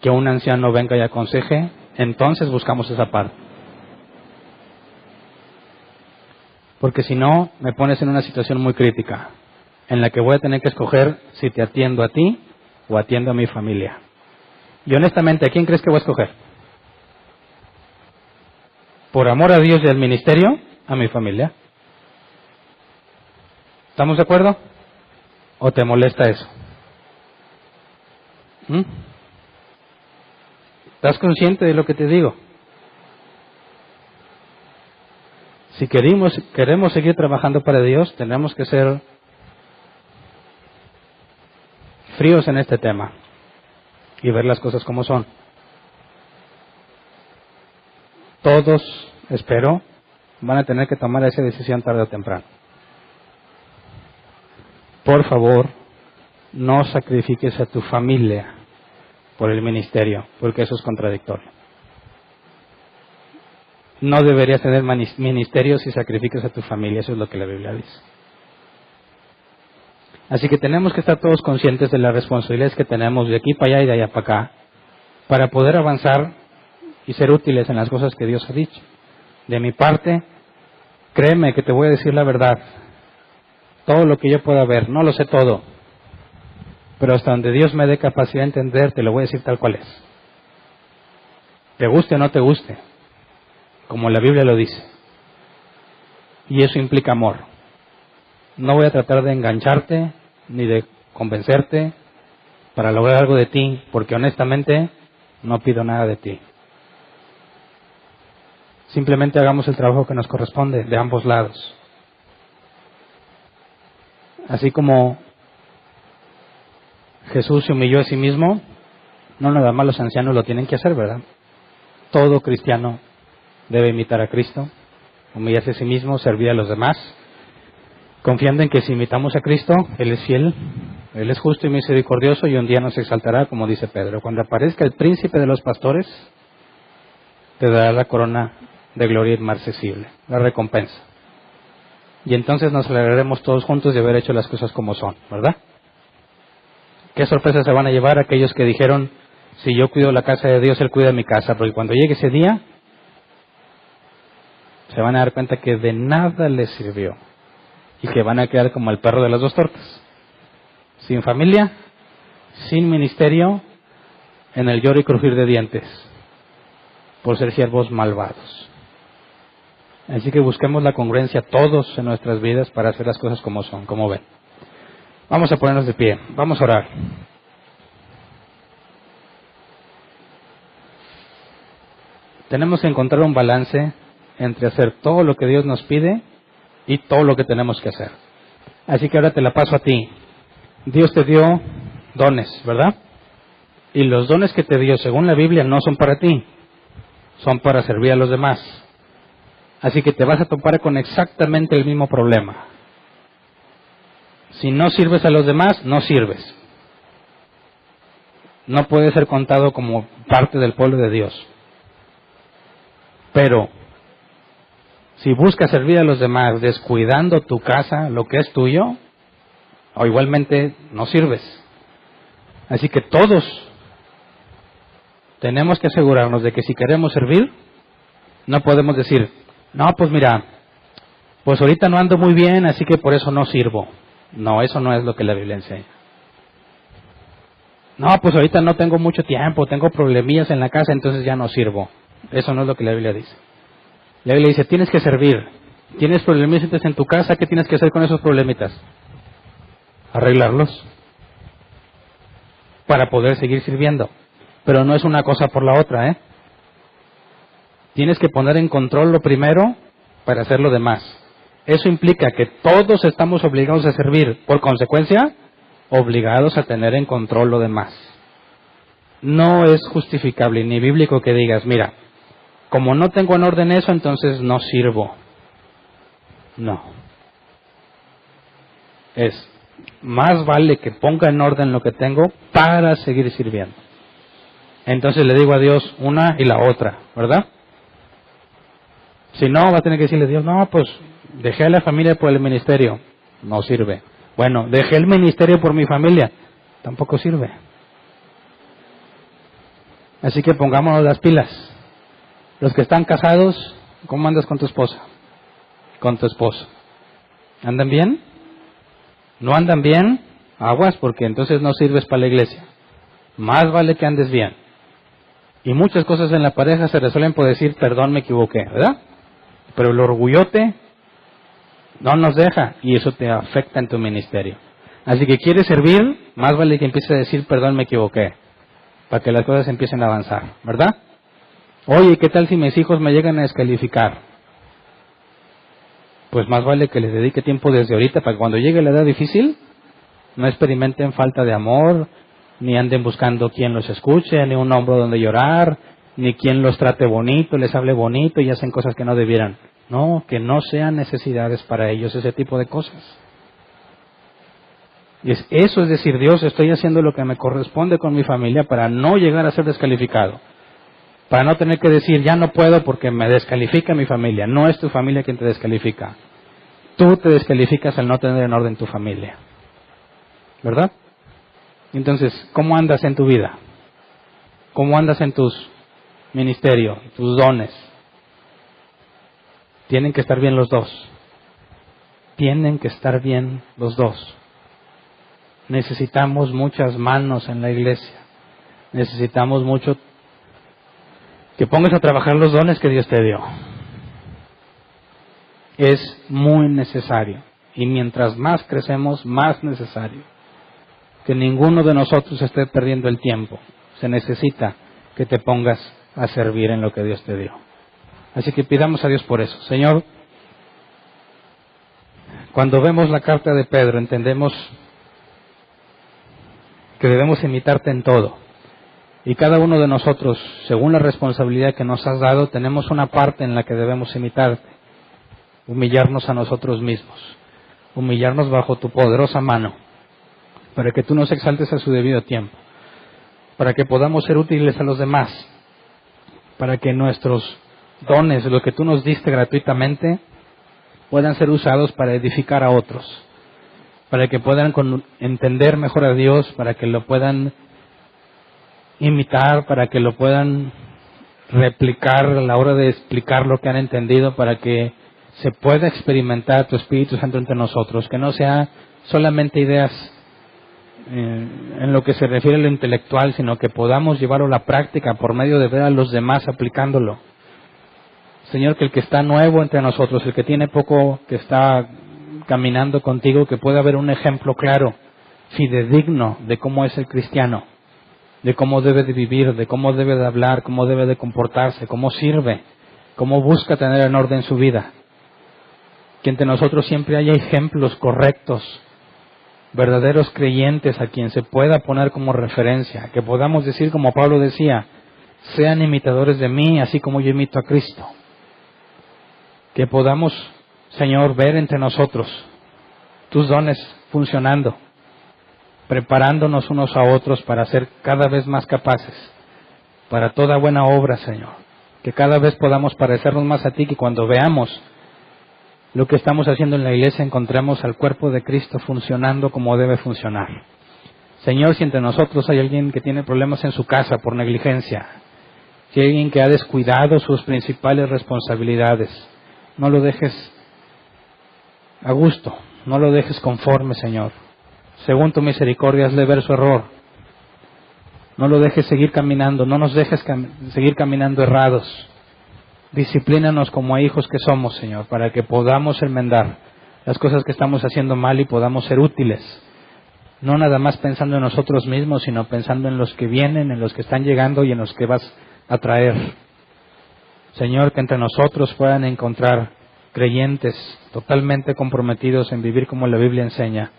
que un anciano venga y aconseje, entonces buscamos esa parte. Porque si no, me pones en una situación muy crítica, en la que voy a tener que escoger si te atiendo a ti o atiendo a mi familia. Y honestamente, ¿a quién crees que voy a escoger? Por amor a Dios y al ministerio, a mi familia. ¿Estamos de acuerdo? ¿O te molesta eso? ¿Estás consciente de lo que te digo? Si queremos seguir trabajando para Dios, tenemos que ser fríos en este tema y ver las cosas como son. Todos, espero, van a tener que tomar esa decisión tarde o temprano. Por favor, no sacrifiques a tu familia por el ministerio, porque eso es contradictorio. No deberías tener ministerio si sacrificas a tu familia, eso es lo que la Biblia dice. Así que tenemos que estar todos conscientes de las responsabilidades que tenemos de aquí para allá y de allá para acá, para poder avanzar y ser útiles en las cosas que Dios ha dicho. De mi parte, créeme que te voy a decir la verdad. Todo lo que yo pueda ver, no lo sé todo, pero hasta donde Dios me dé capacidad de entender, te lo voy a decir tal cual es. Te guste o no te guste, como la Biblia lo dice. Y eso implica amor. No voy a tratar de engancharte ni de convencerte para lograr algo de ti, porque honestamente no pido nada de ti. Simplemente hagamos el trabajo que nos corresponde de ambos lados. Así como Jesús se humilló a sí mismo, no nada más los ancianos lo tienen que hacer, ¿verdad? Todo cristiano debe imitar a Cristo, humillarse a sí mismo, servir a los demás, confiando en que si imitamos a Cristo, Él es fiel, Él es justo y misericordioso y un día nos exaltará, como dice Pedro. Cuando aparezca el príncipe de los pastores, te dará la corona de gloria inmarcesible, la recompensa. Y entonces nos alegraremos todos juntos de haber hecho las cosas como son, ¿verdad? ¿Qué sorpresas se van a llevar aquellos que dijeron, si yo cuido la casa de Dios, Él cuida mi casa? Porque cuando llegue ese día, se van a dar cuenta que de nada les sirvió y que van a quedar como el perro de las dos tortas, sin familia, sin ministerio, en el lloro y crujir de dientes, por ser siervos malvados. Así que busquemos la congruencia todos en nuestras vidas para hacer las cosas como son, como ven. Vamos a ponernos de pie, vamos a orar. Tenemos que encontrar un balance entre hacer todo lo que Dios nos pide y todo lo que tenemos que hacer. Así que ahora te la paso a ti. Dios te dio dones, ¿verdad? Y los dones que te dio, según la Biblia, no son para ti, son para servir a los demás. Así que te vas a topar con exactamente el mismo problema. Si no sirves a los demás, no sirves. No puedes ser contado como parte del pueblo de Dios. Pero si buscas servir a los demás descuidando tu casa, lo que es tuyo, o igualmente no sirves. Así que todos tenemos que asegurarnos de que si queremos servir, no podemos decir, no, pues mira, pues ahorita no ando muy bien, así que por eso no sirvo. No, eso no es lo que la Biblia enseña. No, pues ahorita no tengo mucho tiempo, tengo problemillas en la casa, entonces ya no sirvo. Eso no es lo que la Biblia dice. La Biblia dice, tienes que servir, ¿Tienes problemitas en tu casa? ¿Qué tienes que hacer con esos problemitas? Arreglarlos para poder seguir sirviendo. Pero no es una cosa por la otra, ¿eh? Tienes que poner en control lo primero para hacer lo demás. Eso implica que todos estamos obligados a servir. Por consecuencia, obligados a tener en control lo demás. No es justificable ni bíblico que digas, mira, como no tengo en orden eso, entonces no sirvo. No. Es más vale que ponga en orden lo que tengo para seguir sirviendo. Entonces le digo a Dios una y la otra, ¿verdad? Si no, va a tener que decirle a Dios, no, pues dejé a la familia por el ministerio. No sirve. Bueno, dejé el ministerio por mi familia. Tampoco sirve. Así que pongámonos las pilas. Los que están casados, ¿cómo andas con tu esposa? Con tu esposo. ¿Andan bien? ¿No andan bien? Aguas, porque entonces no sirves para la iglesia. Más vale que andes bien. Y muchas cosas en la pareja se resuelven por decir, perdón, me equivoqué, ¿verdad? Pero el orgullote no nos deja y eso te afecta en tu ministerio. Así que quieres servir, más vale que empieces a decir, perdón, me equivoqué, para que las cosas empiecen a avanzar, ¿verdad? Oye, ¿qué tal si mis hijos me llegan a descalificar? Pues más vale que les dedique tiempo desde ahorita para que cuando llegue la edad difícil no experimenten falta de amor, ni anden buscando quien los escuche, ni un hombro donde llorar, ni quien los trate bonito, les hable bonito y hacen cosas que no debieran. No, que no sean necesidades para ellos ese tipo de cosas. Y eso es decir, Dios, estoy haciendo lo que me corresponde con mi familia para no llegar a ser descalificado. Para no tener que decir, ya no puedo porque me descalifica mi familia. No es tu familia quien te descalifica. Tú te descalificas al no tener en orden tu familia. ¿Verdad? Entonces, ¿cómo andas en tu vida? ¿Cómo andas en tus ministerios, tus dones? Tienen que estar bien los dos. Tienen que estar bien los dos. Necesitamos muchas manos en la iglesia. Necesitamos mucho que pongas a trabajar los dones que Dios te dio. Es muy necesario. Y mientras más crecemos, más necesario. Que ninguno de nosotros esté perdiendo el tiempo. Se necesita que te pongas a servir en lo que Dios te dio. Así que pidamos a Dios por eso. Señor, cuando vemos la carta de Pedro, entendemos que debemos imitarte en todo. Y cada uno de nosotros, según la responsabilidad que nos has dado, tenemos una parte en la que debemos imitarte. Humillarnos a nosotros mismos. Humillarnos bajo tu poderosa mano. Para que tú nos exaltes a su debido tiempo. Para que podamos ser útiles a los demás. Para que nuestros dones, lo que tú nos diste gratuitamente, puedan ser usados para edificar a otros. Para que puedan entender mejor a Dios, para que lo puedan imitar, para que lo puedan replicar a la hora de explicar lo que han entendido, para que se pueda experimentar tu Espíritu Santo entre nosotros, que no sea solamente ideas en lo que se refiere a lo intelectual, sino que podamos llevarlo a la práctica por medio de ver a los demás aplicándolo. Señor, que el que está nuevo entre nosotros, el que tiene poco, que está caminando contigo, que pueda haber un ejemplo claro, fidedigno de cómo es el cristiano, de cómo debe de vivir, de cómo debe de hablar, cómo debe de comportarse, cómo sirve, cómo busca tener en orden su vida. Que entre nosotros siempre haya ejemplos correctos, verdaderos creyentes a quien se pueda poner como referencia, que podamos decir como Pablo decía, sean imitadores de mí, así como yo imito a Cristo. Que podamos, Señor, ver entre nosotros tus dones funcionando, preparándonos unos a otros para ser cada vez más capaces para toda buena obra, Señor. Que cada vez podamos parecernos más a ti, que cuando veamos lo que estamos haciendo en la iglesia encontremos al cuerpo de Cristo funcionando como debe funcionar. Señor, si entre nosotros hay alguien que tiene problemas en su casa por negligencia, si hay alguien que ha descuidado sus principales responsabilidades, no lo dejes a gusto, no lo dejes conforme, Señor. Según tu misericordia, hazle ver su error. No lo dejes seguir caminando, no nos dejes seguir caminando errados. Disciplínanos como hijos que somos, Señor, para que podamos enmendar las cosas que estamos haciendo mal y podamos ser útiles. No nada más pensando en nosotros mismos, sino pensando en los que vienen, en los que están llegando y en los que vas a traer. Señor, que entre nosotros puedan encontrar creyentes totalmente comprometidos en vivir como la Biblia enseña,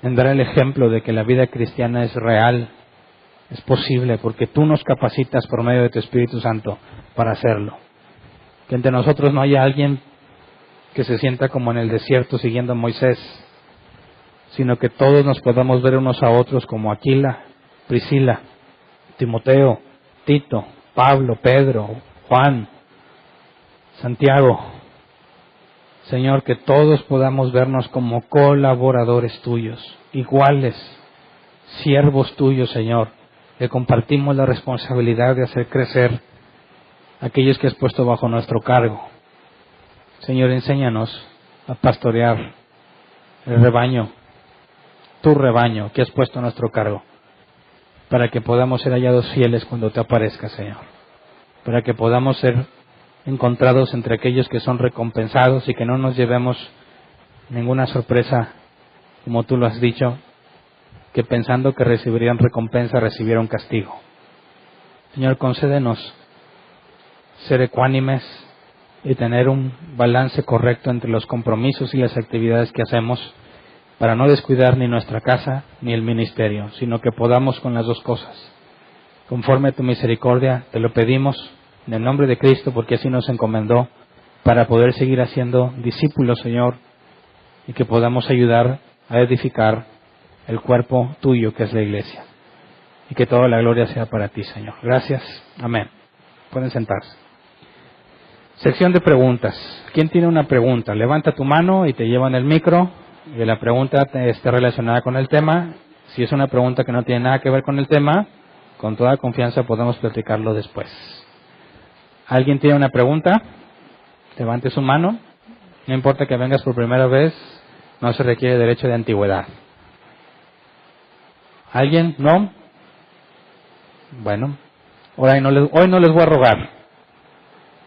en dar el ejemplo de que la vida cristiana es real, es posible, porque tú nos capacitas por medio de tu Espíritu Santo para hacerlo. Que entre nosotros no haya alguien que se sienta como en el desierto siguiendo a Moisés, sino que todos nos podamos ver unos a otros como Aquila, Priscila, Timoteo, Tito, Pablo, Pedro, Juan, Santiago. Señor, que todos podamos vernos como colaboradores tuyos, iguales, siervos tuyos, Señor, que compartimos la responsabilidad de hacer crecer a aquellos que has puesto bajo nuestro cargo. Señor, enséñanos a pastorear el rebaño, tu rebaño que has puesto a nuestro cargo, para que podamos ser hallados fieles cuando te aparezcas, Señor, para que podamos ser encontrados entre aquellos que son recompensados y que no nos llevemos ninguna sorpresa, como tú lo has dicho, que pensando que recibirían recompensa recibieron castigo. Señor, concédenos ser ecuánimes y tener un balance correcto entre los compromisos y las actividades que hacemos, para no descuidar ni nuestra casa ni el ministerio, sino que podamos con las dos cosas. Conforme a tu misericordia te lo pedimos en el nombre de Cristo, porque así nos encomendó, para poder seguir haciendo discípulos, Señor, y que podamos ayudar a edificar el cuerpo tuyo que es la iglesia, y que toda la gloria sea para ti, Señor. Gracias. Amén. Pueden sentarse. Sección de preguntas. ¿Quién tiene una pregunta? Levanta tu mano y te llevan el micro, y la pregunta esté relacionada con el tema. Si es una pregunta que no tiene nada que ver con el tema, con toda confianza podemos platicarlo después. ¿Alguien tiene una pregunta? Levante su mano. No importa que vengas por primera vez, no se requiere derecho de antigüedad. ¿Alguien? ¿No? Bueno, hoy no les voy a rogar.